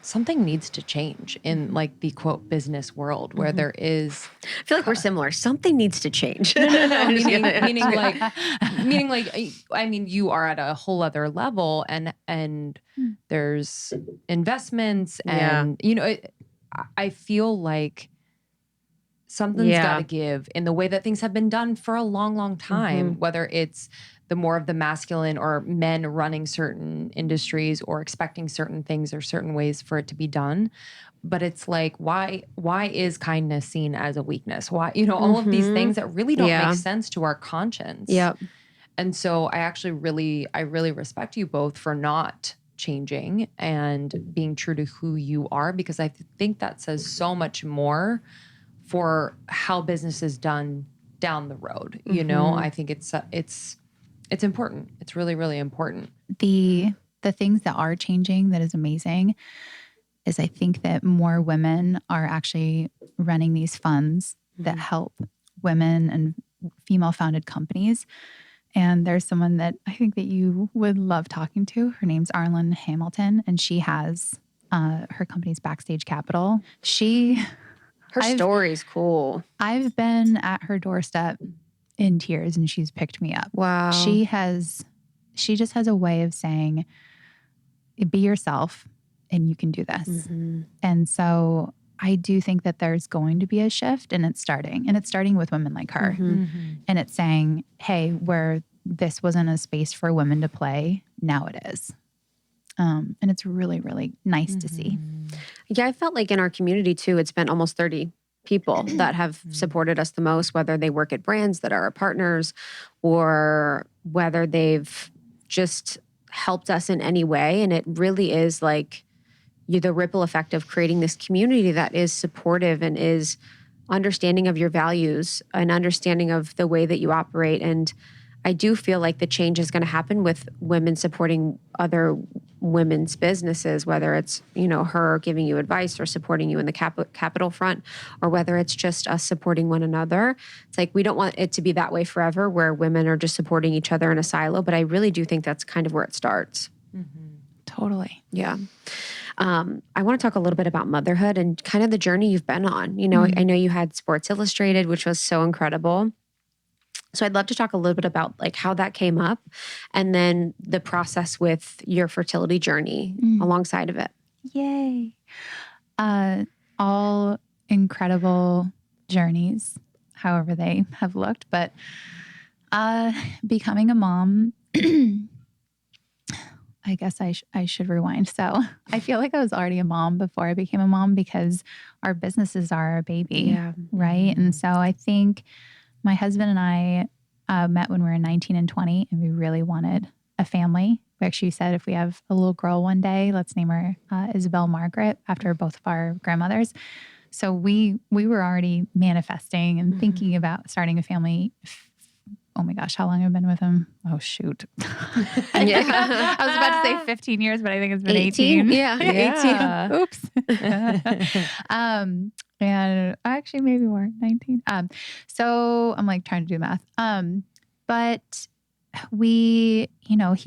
something needs to change in like the quote business world where there is. I feel like we're similar. Something needs to change. No, meaning like, I mean, you are at a whole other level and there's investments and, you know, I feel like something's got to give in the way that things have been done for a long, long time, whether it's the more of the masculine or men running certain industries or expecting certain things or certain ways for it to be done. But it's like, why is kindness seen as a weakness? Why, you know, all of these things that really don't make sense to our conscience. Yep. And so I really respect you both for not changing and being true to who you are, because I think that says so much more for how business is done down the road. You know, I think it's important. It's really, really important. The things that are changing that is amazing is I think that more women are actually running these funds that help women and female founded companies. And there's someone that I think that you would love talking to. Her name's Arlen Hamilton, and she has her company's Backstage Capital. Her story's cool. I've been at her doorstep in tears and she's picked me up. Wow. She just has a way of saying, be yourself and you can do this. And so I do think that there's going to be a shift, and it's starting with women like her. And it's saying, hey, where this wasn't a space for women to play, now it is. And it's really, really nice to see. Yeah, I felt like in our community too, it's been almost 30 people that have supported us the most, whether they work at brands that are our partners or whether they've just helped us in any way. And it really is like the ripple effect of creating this community that is supportive and is understanding of your values and understanding of the way that you operate. And I do feel like the change is going to happen with women supporting other women's businesses, whether it's, you know, her giving you advice or supporting you in the capital front, or whether it's just us supporting one another. It's like, we don't want it to be that way forever where women are just supporting each other in a silo. But I really do think that's kind of where it starts. Totally. Yeah. I want to talk a little bit about motherhood and kind of the journey you've been on. You know, I know you had Sports Illustrated, which was so incredible. So I'd love to talk a little bit about like how that came up and then the process with your fertility journey alongside of it. Yay. All incredible journeys, however they have looked. But becoming a mom, I guess I should rewind. So I feel like I was already a mom before I became a mom because our businesses are our baby, right? And so I think my husband and I met when we were 19 and 20, and we really wanted a family. We actually said if we have a little girl one day, let's name her Isabel Margaret after both of our grandmothers. So we were already manifesting and thinking about starting a family. Oh my gosh, how long have I been with him? Oh, shoot. I was about to say 15 years, but I think it's been 18. Yeah. 18. Oops. And actually maybe more, 19. So I'm like trying to do math. But he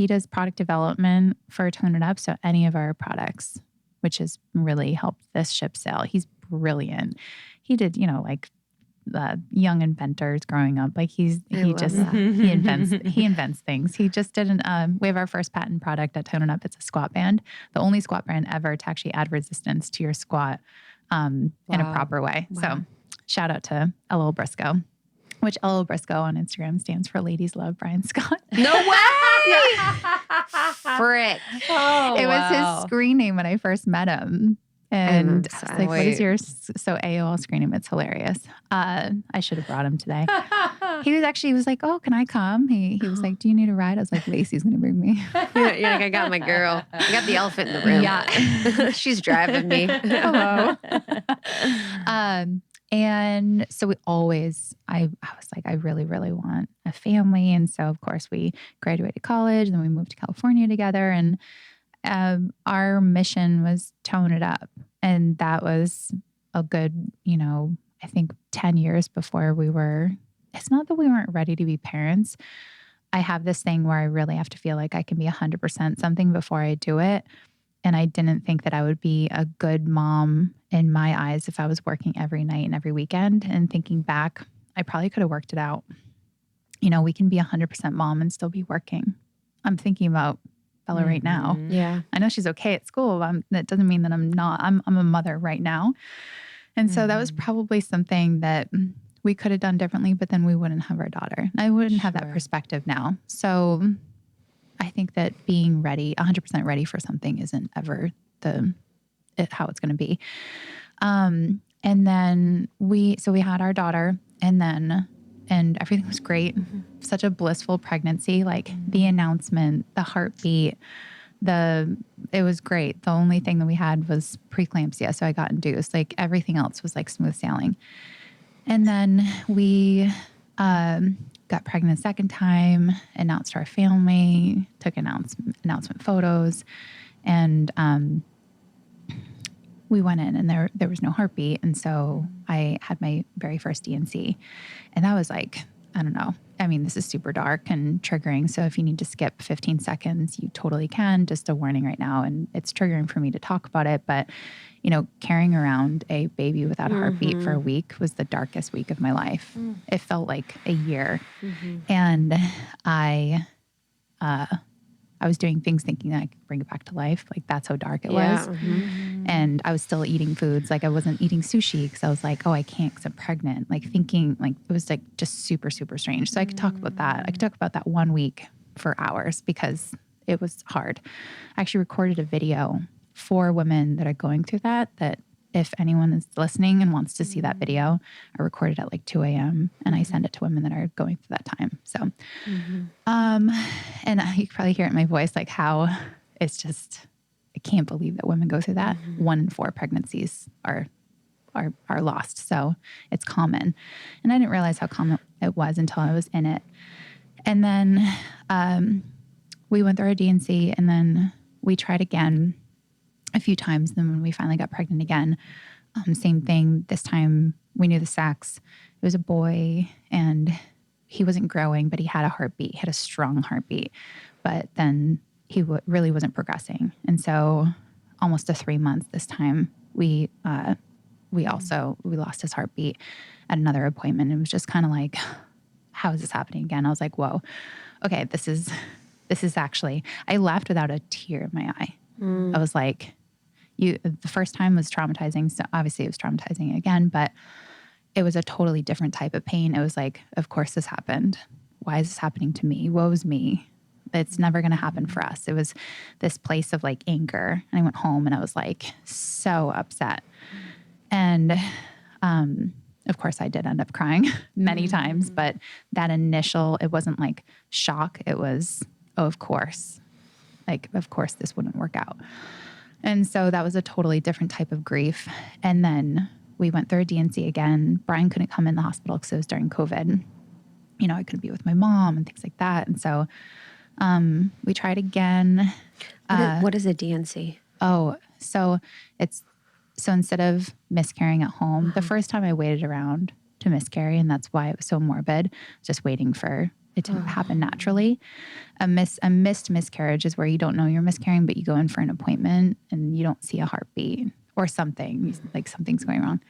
does product development for Tone It Up. So any of our products, which has really helped this ship sail. He's brilliant. He did, like young inventors growing up. Like he invents things. He just did we have our first patent product at Tone It Up. It's a squat band, the only squat brand ever to actually add resistance to your squat in a proper way. Wow. So shout out to LL Briscoe, which LL Briscoe on Instagram stands for Ladies Love Brian Scott. No way! Frick. It was his screen name when I first met him. And I was like, what is yours? So AOL screen him. It's hilarious. I should have brought him today. He was like, oh, can I come? He was like, do you need a ride? I was like, Lacey's going to bring me. You're like, I got my girl. I got the elephant in the room. Yeah. She's driving me. Hello. And so I was like, I really, really want a family. And so of course we graduated college, then we moved to California together, and our mission was tone it up. And that was a good, I think 10 years before it's not that we weren't ready to be parents. I have this thing where I really have to feel like I can be 100% something before I do it. And I didn't think that I would be a good mom in my eyes if I was working every night and every weekend. And thinking back, I probably could have worked it out. We can be 100% mom and still be working. I'm thinking about Bella right now. Yeah. I know she's okay at school. That doesn't mean that I'm not. I'm a mother right now. And so that was probably something that we could have done differently, but then we wouldn't have our daughter. I wouldn't have that perspective now. So I think that being ready, 100% ready for something isn't ever how it's going to be. And then we had our daughter, and everything was great. Such a blissful pregnancy, like the announcement, the heartbeat, it was great. The only thing that we had was preeclampsia. So I got induced. Like everything else was like smooth sailing. And then we, got pregnant a second time, announced to our family, took announcement photos, and we went in, and there was no heartbeat. And so I had my very first DNC, and that was like, I don't know. I mean, this is super dark and triggering. So if you need to skip 15 seconds, you totally can. Just a warning right now. And it's triggering for me to talk about it. But, carrying around a baby without a heartbeat for a week was the darkest week of my life. It felt like a year. And I was doing things thinking that I could bring it back to life. Like that's how dark it was. And I was still eating foods. Like I wasn't eating sushi because I was like, oh, I can't because I'm pregnant. Like thinking like it was like just super, super strange. So I could talk about that. I could talk about that 1 week for hours because it was hard. I actually recorded a video for women that are going through that if anyone is listening and wants to see that video, I recorded at like 2 a.m. and I send it to women that are going through that time. So, and you can probably hear it in my voice, like how it's just, I can't believe that women go through that. 1 in 4 pregnancies are lost. So it's common. And I didn't realize how common it was until I was in it. And then, we went through our DNC, and then we tried again a few times. Then when we finally got pregnant again, same thing. This time we knew the sex. It was a boy, and he wasn't growing, but he had a heartbeat. He had a strong heartbeat, but then he really wasn't progressing. And so almost to 3 months this time, we lost his heartbeat at another appointment. It was just kind of like, how is this happening again? I was like, whoa, okay, this is actually, I left without a tear in my eye. I was like, the first time was traumatizing. So obviously it was traumatizing again, but it was a totally different type of pain. It was like, of course this happened. Why is this happening to me? Woe is me. It's never going to happen for us. It was this place of like anger. And I went home and I was like so upset. And, of course I did end up crying many times, but that initial, it wasn't like shock. It was, oh, of course, this wouldn't work out. And so that was a totally different type of grief. And then we went through a DNC again. Brian couldn't come in the hospital because it was during COVID. I couldn't be with my mom and things like that. And so we tried again. What is a DNC? Oh, so instead of miscarrying at home, the first time I waited around to miscarry, and that's why it was so morbid, just waiting for it to happen naturally. A missed miscarriage is where you don't know you're miscarrying, but you go in for an appointment and you don't see a heartbeat or something, like something's going wrong.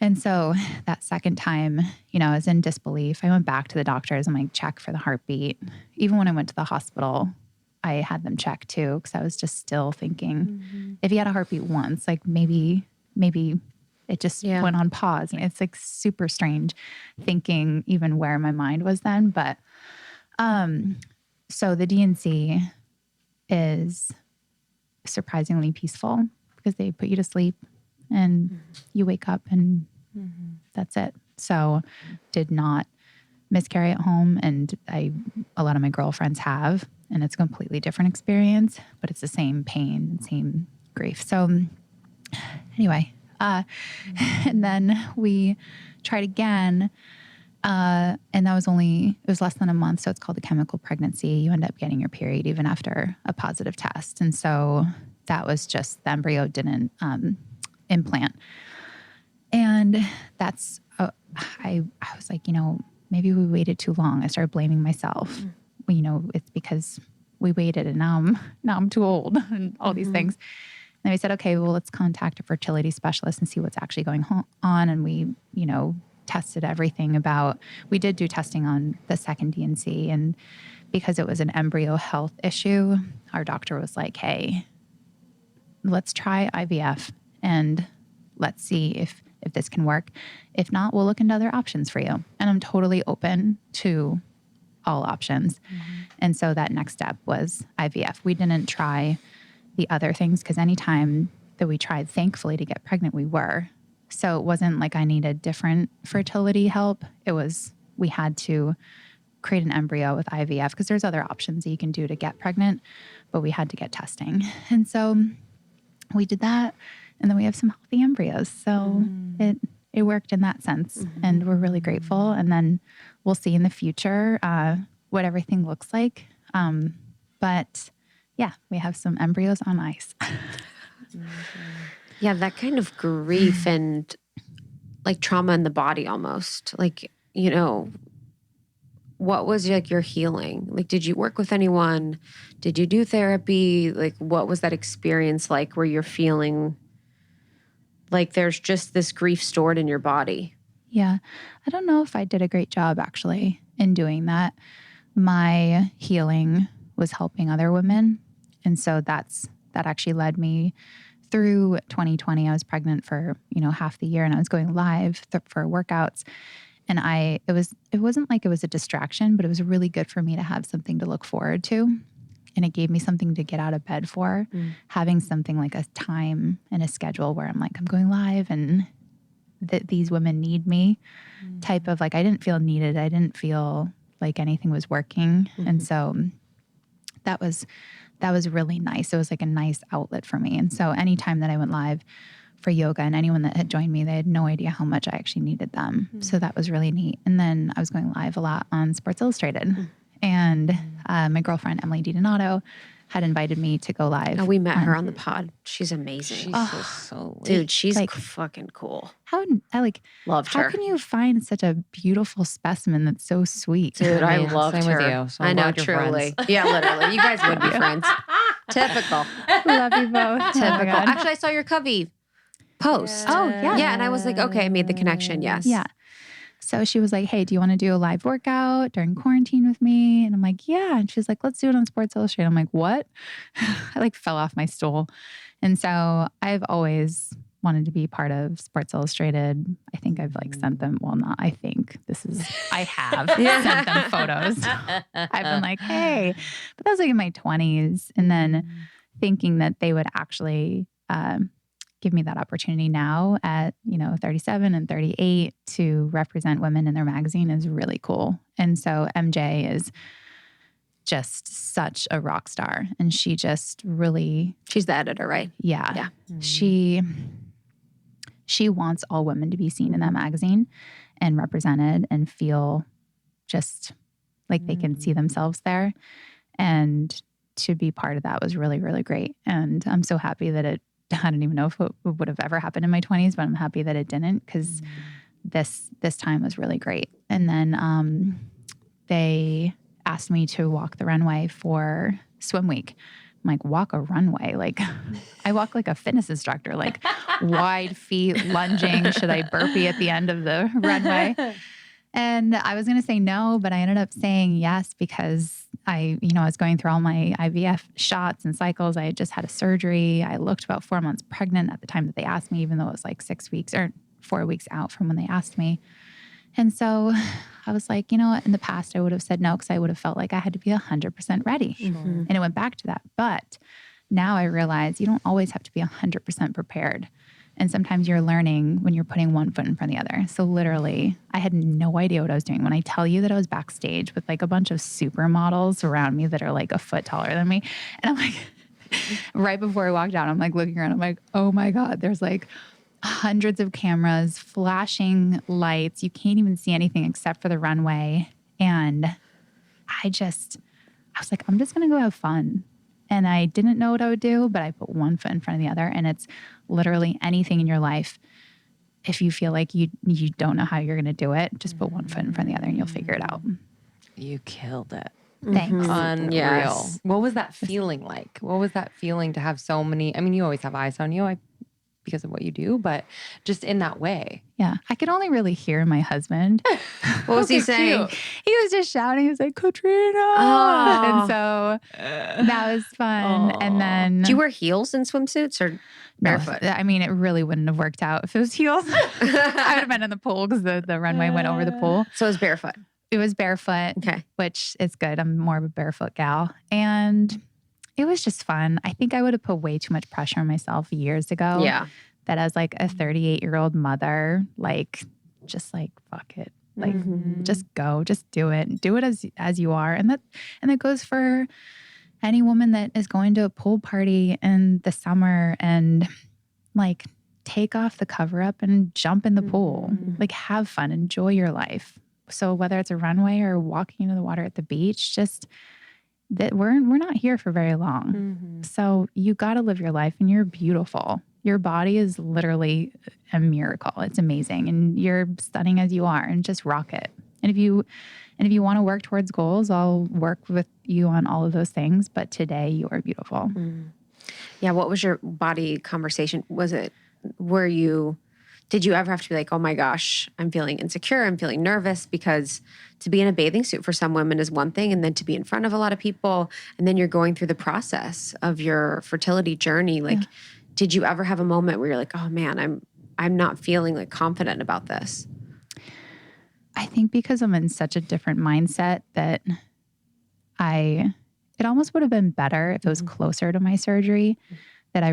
And so that second time, I was in disbelief. I went back to the doctors and like check for the heartbeat. Even when I went to the hospital, I had them check too, because I was just still thinking, if he had a heartbeat once, like maybe it just went on pause. It's like super strange thinking even where my mind was then. But so the DNC is surprisingly peaceful because they put you to sleep and you wake up and that's it. So did not miscarry at home. And a lot of my girlfriends have, and it's a completely different experience, but it's the same pain and same grief. So anyway, and then we tried again. And that was it was less than a month. So it's called a chemical pregnancy. You end up getting your period even after a positive test. And so that was just the embryo didn't implant. And that's, I was like, maybe we waited too long. I started blaming myself. It's because we waited and now I'm too old and all these things. And we said, okay, well, let's contact a fertility specialist and see what's actually going on. And we, tested everything we did do testing on the second D&C. And because it was an embryo health issue, our doctor was like, hey, let's try IVF and let's see if this can work. If not, we'll look into other options for you. And I'm totally open to all options. And so that next step was IVF. We didn't try the other things because anytime that we tried, thankfully, to get pregnant, we were. So it wasn't like I needed different fertility help. It was, we had to create an embryo with IVF because there's other options that you can do to get pregnant, but we had to get testing. And so we did that. And then we have some healthy embryos. So it worked in that sense. And we're really grateful. And then we'll see in the future what everything looks like. But yeah, we have some embryos on ice. Yeah, that kind of grief and like trauma in the body almost. Like, what was like your healing? Like, did you work with anyone? Did you do therapy? Like, what was that experience like where you're feeling like there's just this grief stored in your body? Yeah. I don't know if I did a great job actually in doing that. My healing was helping other women. And so that actually led me through 2020. I was pregnant for, half the year and I was going live for workouts. And it wasn't like it was a distraction, but it was really good for me to have something to look forward to. And it gave me something to get out of bed for, having something like a time and a schedule where I'm like, I'm going live and these women need me type of like, I didn't feel needed. I didn't feel like anything was working. And so that was really nice. It was like a nice outlet for me. And so anytime that I went live for yoga and anyone that had joined me, they had no idea how much I actually needed them. So that was really neat. And then I was going live a lot on Sports Illustrated. And my girlfriend, Emily DiDonato, had invited me to go live. Oh, we met her on the pod. She's amazing. She's so dude, she's like, fucking cool. Loved her. How can you find such a beautiful specimen that's so sweet? Dude, I loved same her. with you. So I know, truly. Yeah, literally. You guys would be friends. Typical. Love you both. Typical. Actually, I saw your Covey post. Oh, yeah. Yeah, and I was like, okay, I made the connection. Yes. Yeah. So she was like, hey, do you want to do a live workout during quarantine with me? And I'm like, yeah. And she's like, let's do it on Sports Illustrated. I'm like, what? I fell off my stool. And so I've always wanted to be part of Sports Illustrated. I think I've sent them, I have sent them photos. I've been like, hey, but that was in my 20s. And then thinking that they would actually give me that opportunity now at 37 and 38 to represent women in their magazine is really cool. And so MJ is just such a rock star, and she just really, she's the editor, right? Yeah. She wants all women to be seen in that magazine and represented and feel just like they can see themselves there. And to be part of that was really, really great. And I'm so happy that I don't even know if it would have ever happened in my 20s, but I'm happy that it didn't, because this time was really great. And then they asked me to walk the runway for swim week. I'm like, walk a runway? I walk like a fitness instructor, wide feet, lunging. Should I burpee at the end of the runway? And I was going to say no, but I ended up saying yes because I was going through all my IVF shots and cycles. I had just had a surgery. I looked about 4 months pregnant at the time that they asked me, even though it was 6 weeks or 4 weeks out from when they asked me. And so I was like, in the past I would have said no because I would have felt like I had to be 100% ready. And it went back to that. But now I realize you don't always have to be 100% prepared. And sometimes you're learning when you're putting one foot in front of the other. So literally, I had no idea what I was doing. When I tell you that I was backstage with like a bunch of supermodels around me that are like a foot taller than me. And I'm like, right before I walked out, I'm like looking around. I'm like, oh my God, there's like hundreds of cameras, flashing lights. You can't even see anything except for the runway. And I was like, I'm just going to go have fun. And I didn't know what I would do, but I put one foot in front of the other. And it's literally anything in your life. If you feel like you don't know how you're going to do it, just put one foot in front of the other and you'll figure it out. You killed it. Thanks. Unreal. Yes. What was that feeling like? What was that feeling to have so many? I mean, you always have eyes on you because of what you do, but just in that way. Yeah. I could only really hear my husband. What was he saying? He was just shouting. He was like, Katrina. Oh. And so that was fun. Oh. And then. Do you wear heels in swimsuits or barefoot? No, I mean, it really wouldn't have worked out if it was heels. I would have been in the pool because the runway went over the pool. So it was barefoot. It was barefoot, Okay. which is good. I'm more of a barefoot gal. And it was just fun. I think I would have put way too much pressure on myself years ago. Yeah. That as like a 38-year-old mother, just fuck it. Just go, just do it. Do it as you are. And that goes for any woman that is going to a pool party in the summer and take off the cover up and jump in the pool. Have fun, enjoy your life. So whether it's a runway or walking into the water at the beach, just that we're not here for very long. So you got to live your life and you're beautiful. Your body is literally a miracle. It's amazing. And you're stunning as you are, and just rock it. And if you want to work towards goals, I'll work with you on all of those things. But today you are beautiful. Yeah. What was your body conversation? Did you ever have to be like, oh my gosh, I'm feeling insecure, I'm feeling nervous? Because to be in a bathing suit for some women is one thing, and then to be in front of a lot of people, and then you're going through the process of your fertility journey. Did you ever have a moment where you're like, oh man, I'm not feeling confident about this? I think because I'm in such a different mindset that it almost would have been better if it was closer to my surgery, that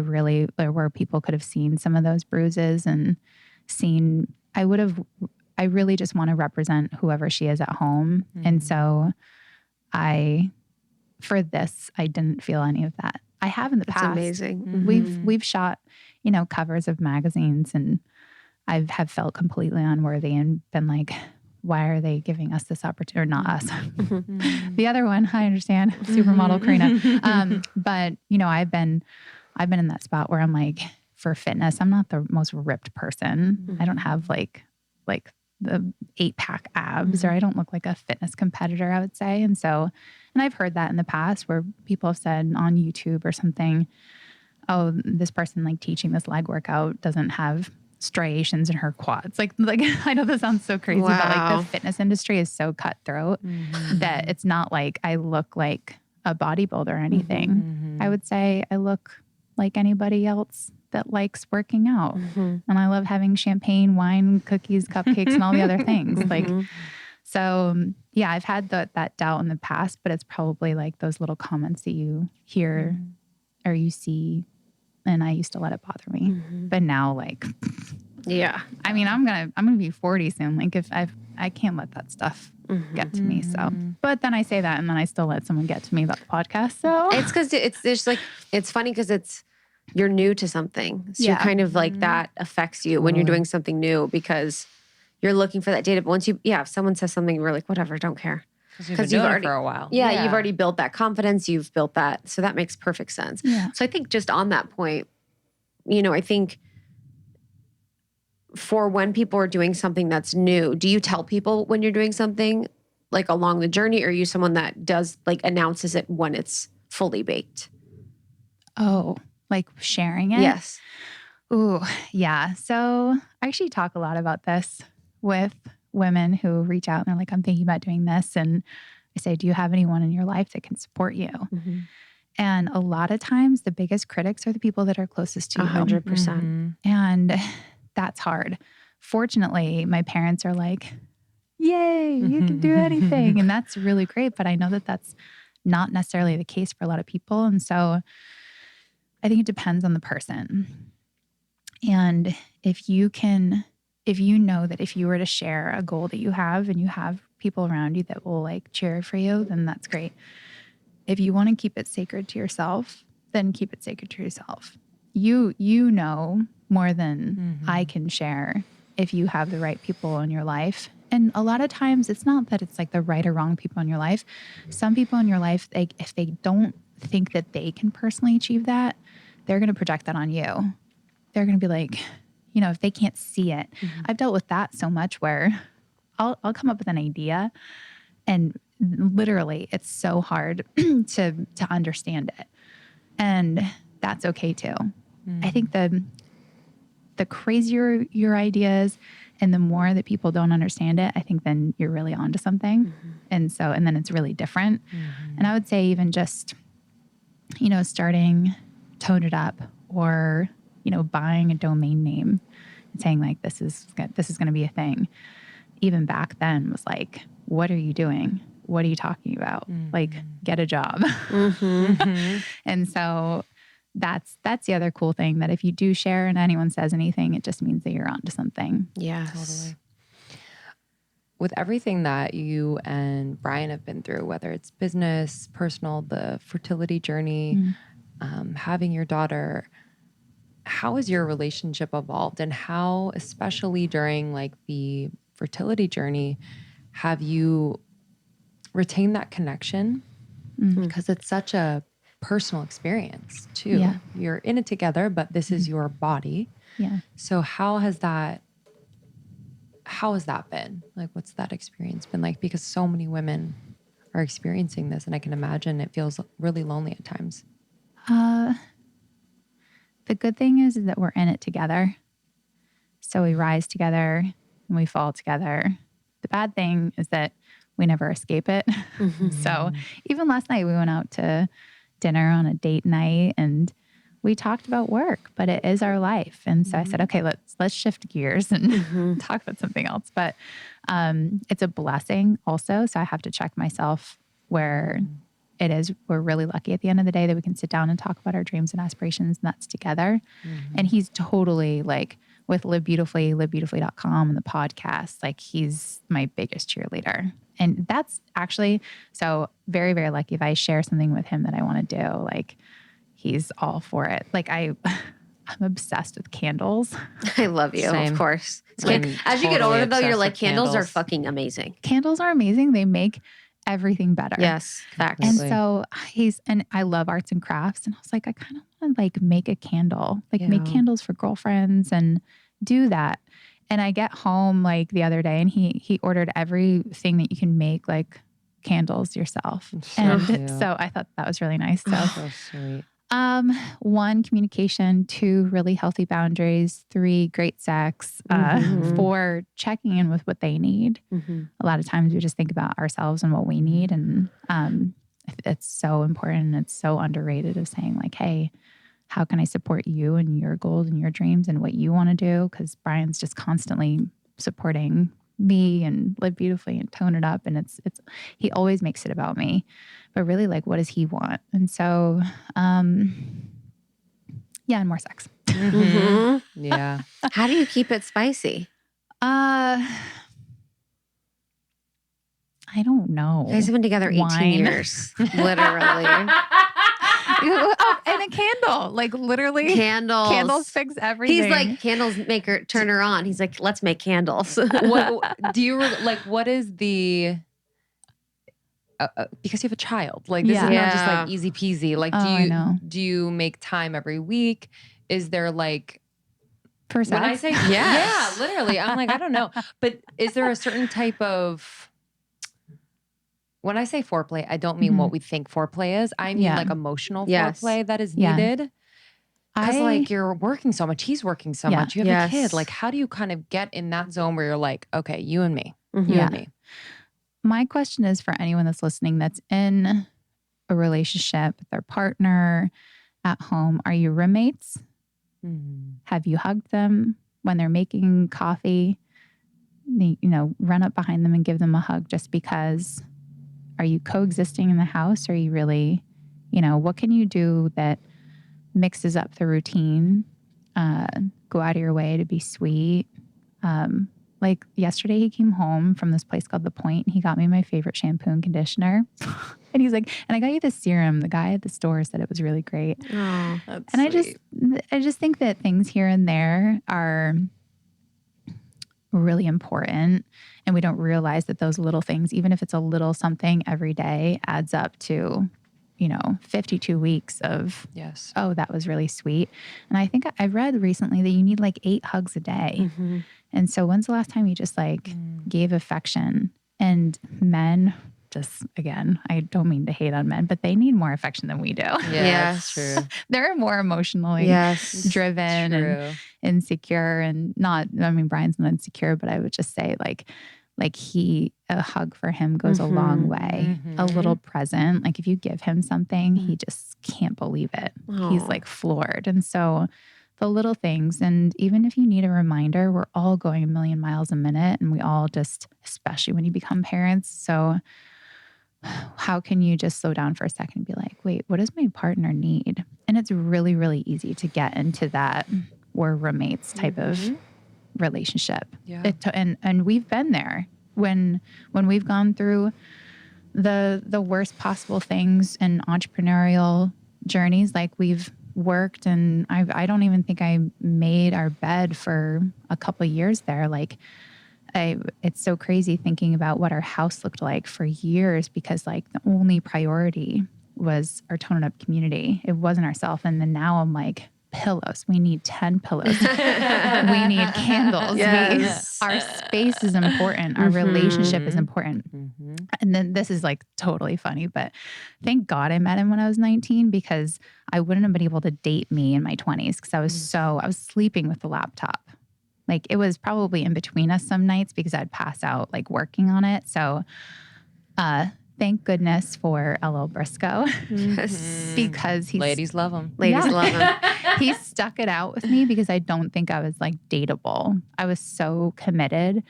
where people could have seen some of those bruises and I really just want to represent whoever she is at home. And so for this, I didn't feel any of that. I have in the past. That's amazing. We've shot, covers of magazines, and I have felt completely unworthy and been like, why are they giving us this opportunity? Or not us. The other one, I understand, supermodel Karina. But I've been in that spot where I'm like, for fitness, I'm not the most ripped person. I don't have like the 8-pack abs, or I don't look like a fitness competitor, I would say. And I've heard that in the past where people have said on YouTube or something, oh, this person teaching this leg workout doesn't have striations in her quads. I know this sounds so crazy, but the fitness industry is so cutthroat that it's not like I look like a bodybuilder or anything. I would say I look like anybody else that likes working out. And I love having champagne, wine, cookies, cupcakes, and all the other things. So yeah, I've had that doubt in the past, but it's probably those little comments that you hear or you see. And I used to let it bother me, but now yeah, I mean, I'm gonna be 40 soon. If I can't let that stuff get to me. So, but then I say that, and then I still let someone get to me about the podcast. So it's because it's funny because you're new to something. So you're kind of that affects you when you're doing something new because you're looking for that data. But if someone says something, you're like, whatever, don't care. Because you've already for a while. Yeah, you've already built that confidence. You've built that. So that makes perfect sense. Yeah. So I think just on that point, I think for when people are doing something that's new, do you tell people when you're doing something along the journey, or are you someone that does announces it when it's fully baked? Oh, sharing it? Yes. Ooh, yeah. So I actually talk a lot about this with women who reach out and they're like, I'm thinking about doing this. And I say, do you have anyone in your life that can support you? And a lot of times the biggest critics are the people that are closest to you. 100%. And that's hard. Fortunately, my parents are like, yay, you can do anything. And that's really great. But I know that that's not necessarily the case for a lot of people. And so I think it depends on the person. And if you know that if you were to share a goal that you have and you have people around you that will like cheer for you, then that's great. If you want to keep it sacred to yourself, then keep it sacred to yourself. You know more than I can share if you have the right people in your life. And a lot of times it's not that it's like the right or wrong people in your life. Some people in your life, if they don't think that they can personally achieve that, they're going to project that on you. They're going to be like, you know, if they can't see it. I've dealt with that so much where I'll come up with an idea and literally it's so hard to understand it. And that's okay too. I think the crazier your idea is and the more that people don't understand it, I think then you're really onto something. And then it's really different. And I would say even just, you know, starting Tone It Up or, you know, buying a domain name and saying like, this is going to be a thing. Even back then was like, what are you doing? What are you talking about? Like, get a job. And so that's the other cool thing, that if you do share and anyone says anything, it just means that you're onto something. Yeah, Totally. With everything that you and Brian have been through, whether it's business, personal, the fertility journey, having your daughter, how has your relationship evolved, and how, especially during like the fertility journey, have you retained that connection? Because it's such a personal experience too. Yeah. You're in it together, but this is your body. Yeah. So how has that been? Like, what's that experience been like? Because so many women are experiencing this, and I can imagine it feels really lonely at times. The good thing is that we're in it together. So we rise together and we fall together. The bad thing is that we never escape it. So even last night we went out to dinner on a date night and we talked about work, but it is our life. And so I said, okay, let's shift gears and talk about something else. But it's a blessing also. So I have to check myself where it is. We're really lucky at the end of the day that we can sit down and talk about our dreams and aspirations, and that's together. And he's totally like with livebeautifully.com and the podcast, like he's my biggest cheerleader. And that's actually so very, very lucky. If I share something with him that I want to do, like he's all for it. Like I'm obsessed with candles. I love you, Same. of course. As you get totally older though, you're obsessed like, with candles are candles. fucking amazing. Candles are amazing. They make everything better. Yes, facts. And Absolutely. so and I love arts and crafts. And I was like, I kind of want to like make a candle, like make Yeah. candles for girlfriends and do that. And I get home like the other day and he ordered everything that you can make like candles yourself. So And cute. so I thought that was really nice. So So sweet. 1, communication, 2, really healthy boundaries, 3, great sex, 4, checking in with what they need. A lot of times we just think about ourselves and what we need. And it's so important. And it's so underrated of saying like, hey, how can I support you and your goals and your dreams and what you want to do? Because Brian's just constantly supporting me and Live Beautifully and Tone It Up. And it's he always makes it about me. But really, like, what does he want? And so, and more sex. Yeah. How do you keep it spicy? I don't know. You guys have been together 18 Wine. years, literally. And a candle, like literally. Candles fix everything. He's like, candles make her turn her on. He's like, let's make candles. What do you like? What is the? Because you have a child, like this is not just like easy peasy. Like, do you make time every week? Is there like for sex? when I say yeah, literally, I'm like I don't know, but is there a certain type of when I say foreplay, I don't mean what we think foreplay is. I mean like emotional foreplay that is needed. Because like you're working so much, he's working so much. You have a kid. Like, how do you kind of get in that zone where you're like, okay, you and me, you and me. My question is for anyone that's listening that's in a relationship with their partner at home. Are you roommates? Have you hugged them when they're making coffee? Run up behind them and give them a hug just because. Are you coexisting in the house? Or are you really, what can you do that mixes up the routine, go out of your way to be sweet. Like yesterday he came home from this place called The Point and he got me my favorite shampoo and conditioner. And he's like, and I got you the serum. The guy at the store said it was really great. Oh, That's And sweet. I just think that things here and there are really important. And we don't realize that those little things, even if it's a little something every day, adds up to, 52 weeks of, Yes. oh, that was really sweet. And I think I read recently that you need like 8 hugs a day. Mm-hmm. And so when's the last time you just gave affection? And men, just again, I don't mean to hate on men, but they need more affection than we do. Yeah, that's true. They're more emotionally driven and insecure and Brian's not insecure, but I would just say a hug for him goes a long way. A little present. Like if you give him something, he just can't believe it. Oh. He's like floored. And so the little things, and even if you need a reminder, we're all going a million miles a minute and we all just, especially when you become parents. So how can you just slow down for a second and be like, wait, what does my partner need? And it's really, really easy to get into that we're roommates type of relationship. Yeah. And we've been there when we've gone through the worst possible things in entrepreneurial journeys. Like we've worked and I don't even think I made our bed for a couple of years there. Like it's so crazy thinking about what our house looked like for years because like the only priority was our toned up community. It wasn't ourselves. And then now I'm like, pillows. We need 10 pillows. We need candles. Yes. Our space is important. Our relationship is important. And then this is like totally funny, but thank God I met him when I was 19 because I wouldn't have been able to date me in my 20s because I was sleeping with the laptop. Like it was probably in between us some nights because I'd pass out like working on it. So thank goodness for LL Briscoe because Ladies love them. Ladies love him. He stuck it out with me because I don't think I was like dateable. I was so committed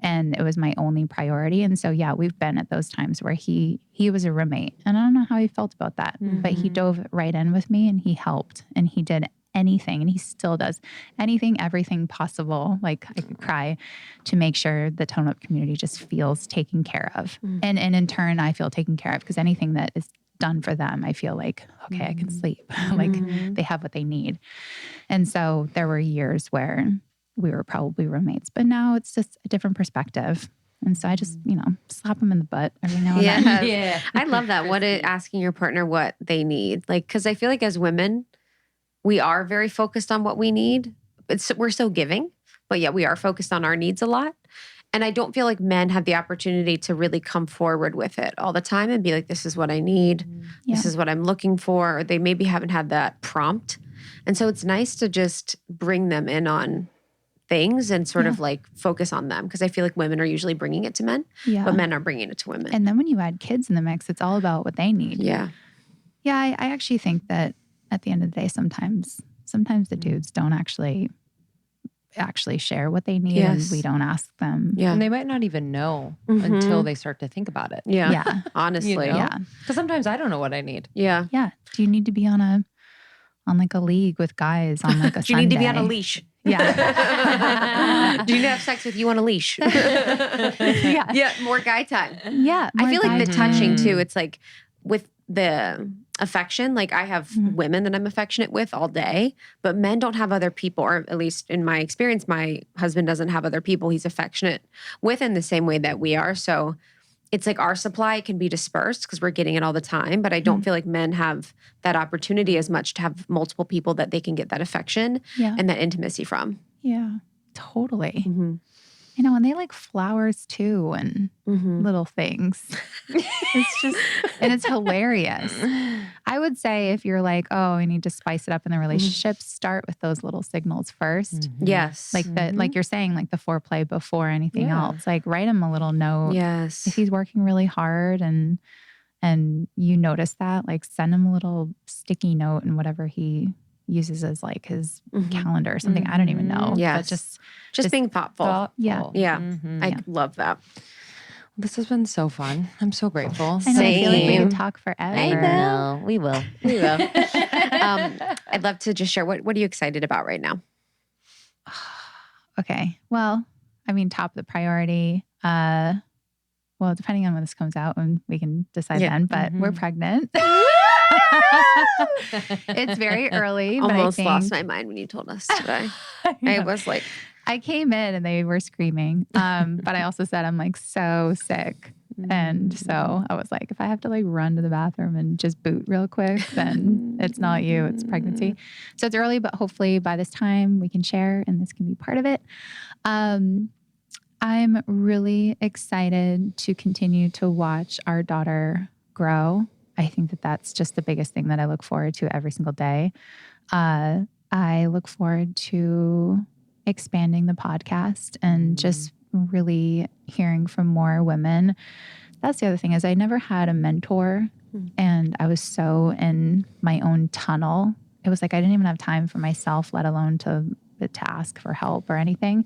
and it was my only priority. And so, yeah, we've been at those times where he was a roommate and I don't know how he felt about that, but he dove right in with me and he helped and he did anything and he still does anything, everything possible. Like I could cry to make sure the tone up community just feels taken care of. And in turn, I feel taken care of because anything that is done for them, I feel like, okay, I can sleep. Like they have what they need. And so there were years where we were probably roommates, but now it's just a different perspective. And so I just, slap them in the butt every now and then. Yeah. I love that. Asking your partner what they need. Like, cause I feel like as women, we are very focused on what we need. We're so giving, but yeah, we are focused on our needs a lot. And I don't feel like men have the opportunity to really come forward with it all the time and be like, this is what I need. This is what I'm looking for. Or they maybe haven't had that prompt. And so it's nice to just bring them in on things and sort of like focus on them. Because I feel like women are usually bringing it to men, but men are bringing it to women. And then when you add kids in the mix, it's all about what they need. Yeah. Yeah, I actually think that at the end of the day, sometimes the dudes don't actually share what they need and we don't ask them. Yeah. And they might not even know until they start to think about it. Yeah. Yeah. Honestly. Yeah. Because sometimes I don't know what I need. Yeah. Yeah. Do you need to be on like a league with guys on like a Do you need to be on a leash? Yeah. Do you need to have sex with you on a leash? Yeah. More guy time. Yeah. I feel like more the guy touching time. too, it's like with the affection, like I have women that I'm affectionate with all day, but men don't have other people, or at least in my experience, my husband doesn't have other people he's affectionate with in the same way that we are. So it's like our supply can be dispersed because we're getting it all the time, but I don't feel like men have that opportunity as much to have multiple people that they can get that affection and that intimacy from. Yeah, totally. And they like flowers too and little things. It's just, and it's hilarious. I would say if you're like, oh, I need to spice it up in the relationship, start with those little signals first. Yes. Like like you're saying, like the foreplay before anything else. Like write him a little note. Yes. If he's working really hard and you notice that, like send him a little sticky note and whatever he uses as like his calendar or something. I don't even know. Yes. But just being thoughtful. Yeah. Yeah. I love that. This has been so fun. I'm so grateful. I know, I feel like we Same. could talk forever. I know. We will. We will. I'd love to just share what are you excited about right now? Okay. Well, I mean, top of the priority. Well, depending on when this comes out, and we can decide then. But we're pregnant. It's very early. Almost but I lost think, my mind when you told us today. I was like, I came in and they were screaming. But I also said I'm like so sick. And so I was like, if I have to like run to the bathroom and just boot real quick, then it's not you, it's pregnancy. So it's early, but hopefully by this time we can share and this can be part of it. I'm really excited to continue to watch our daughter grow. I think that that's just the biggest thing that I look forward to every single day. I look forward to expanding the podcast and just really hearing from more women. That's the other thing is I never had a mentor and I was so in my own tunnel. It was like I didn't even have time for myself, let alone to ask for help or anything.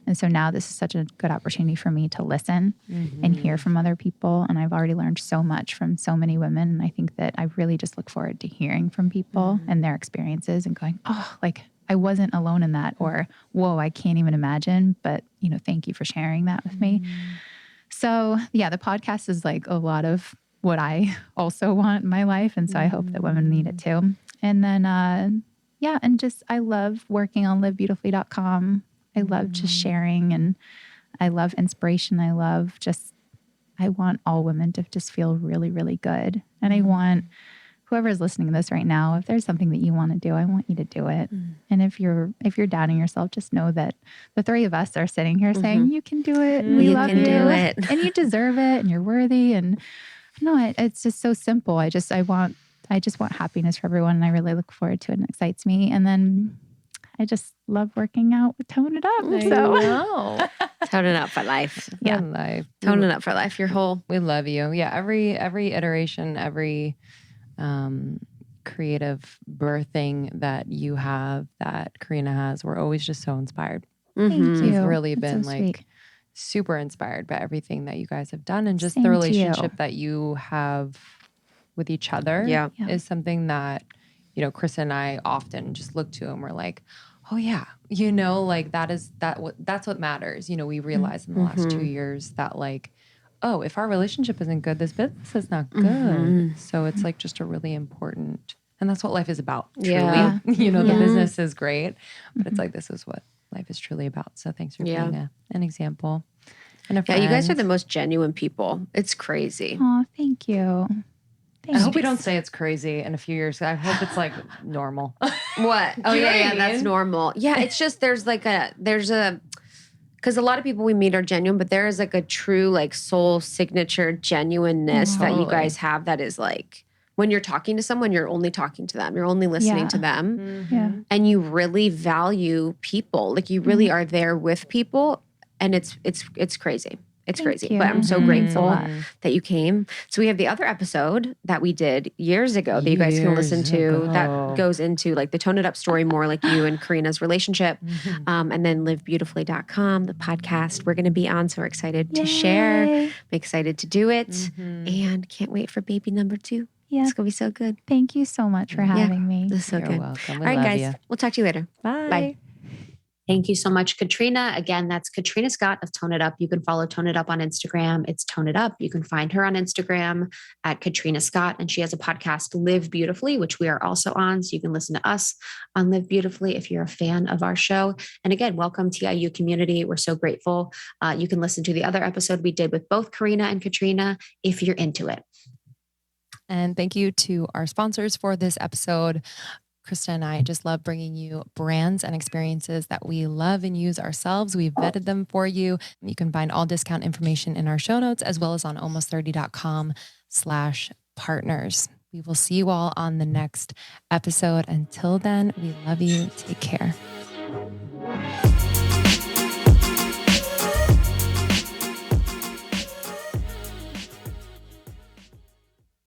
And so now this is such a good opportunity for me to listen and hear from other people. And I've already learned so much from so many women. And I think that I really just look forward to hearing from people and their experiences and going, oh, like I wasn't alone in that, or whoa, I can't even imagine. But, you know, thank you for sharing that with me. So yeah, the podcast is like a lot of what I also want in my life. And so I hope that women need it too. And then, yeah, and just I love working on livebeautifully.com. I love just sharing and I love inspiration. I want all women to just feel really, really good. And I want whoever is listening to this right now, if there's something that you want to do, I want you to do it. And if you're doubting yourself, just know that the three of us are sitting here saying, you can do it. And we love you. Do it. And you deserve it and you're worthy. And no, it's just so simple. I just want happiness for everyone. And I really look forward to it and it excites me. And then I just love working out with Tone It Up. Tone it up for life. Yeah. Tone it up for life. Your whole. We love you. Yeah. Every iteration, every creative birthing that you have, that Karina has, we're always just so inspired. Thank you. We've really That's been so like sweet. super inspired by everything that you guys have done and just Same the to you. relationship that you have with each other Yeah. is something that, you know, Krista and I often just look to and we're like, oh yeah, you know, like that's what matters. You know, we realized in the last 2 years that like, oh, if our relationship isn't good, this business is not good. So it's like just a really important, and that's what life is about. Truly, Yeah. you know, the business is great, but it's like, this is what life is truly about. So thanks for being an example. And Yeah, you guys are the most genuine people. It's crazy. Oh, thank you. I hope we don't say it's crazy in a few years. I hope it's like normal. What? Oh Do you know what I yeah, that's mean? normal. Yeah, it's just there's a because a lot of people we meet are genuine, but there is like a true like soul signature genuineness that you Totally. guys have that is like when you're talking to someone, you're only talking to them. You're only listening Yeah. to them. Yeah. And you really value people. Like you really are there with people. And it's crazy. It's Thank crazy. you. But I'm so Means a grateful lot. that you came. So we have the other episode that we did years ago that you guys can listen Years to ago. that goes into like the Tone It Up story more like you and Karina's relationship. And then livebeautifully.com, the podcast we're going to be on. So we're excited to share. Yay. I'm excited to do it. And can't wait for baby number 2. Yeah. It's going to be so good. Thank you so much for having me. This is so You're good. welcome. We All right, love guys. you. We'll talk to you later. Bye. Thank you so much, Katrina. Again, that's Katrina Scott of Tone It Up. You can follow Tone It Up on Instagram. It's Tone It Up. You can find her on Instagram at Katrina Scott. And she has a podcast, Live Beautifully, which we are also on. So you can listen to us on Live Beautifully if you're a fan of our show. And again, welcome TIU community. We're so grateful. You can listen to the other episode we did with both Karina and Katrina if you're into it. And thank you to our sponsors for this episode. Krista and I just love bringing you brands and experiences that we love and use ourselves. We've vetted them for you. You can find all discount information in our show notes, as well as on almost30.com/partners. We will see you all on the next episode. Until then, we love you. Take care.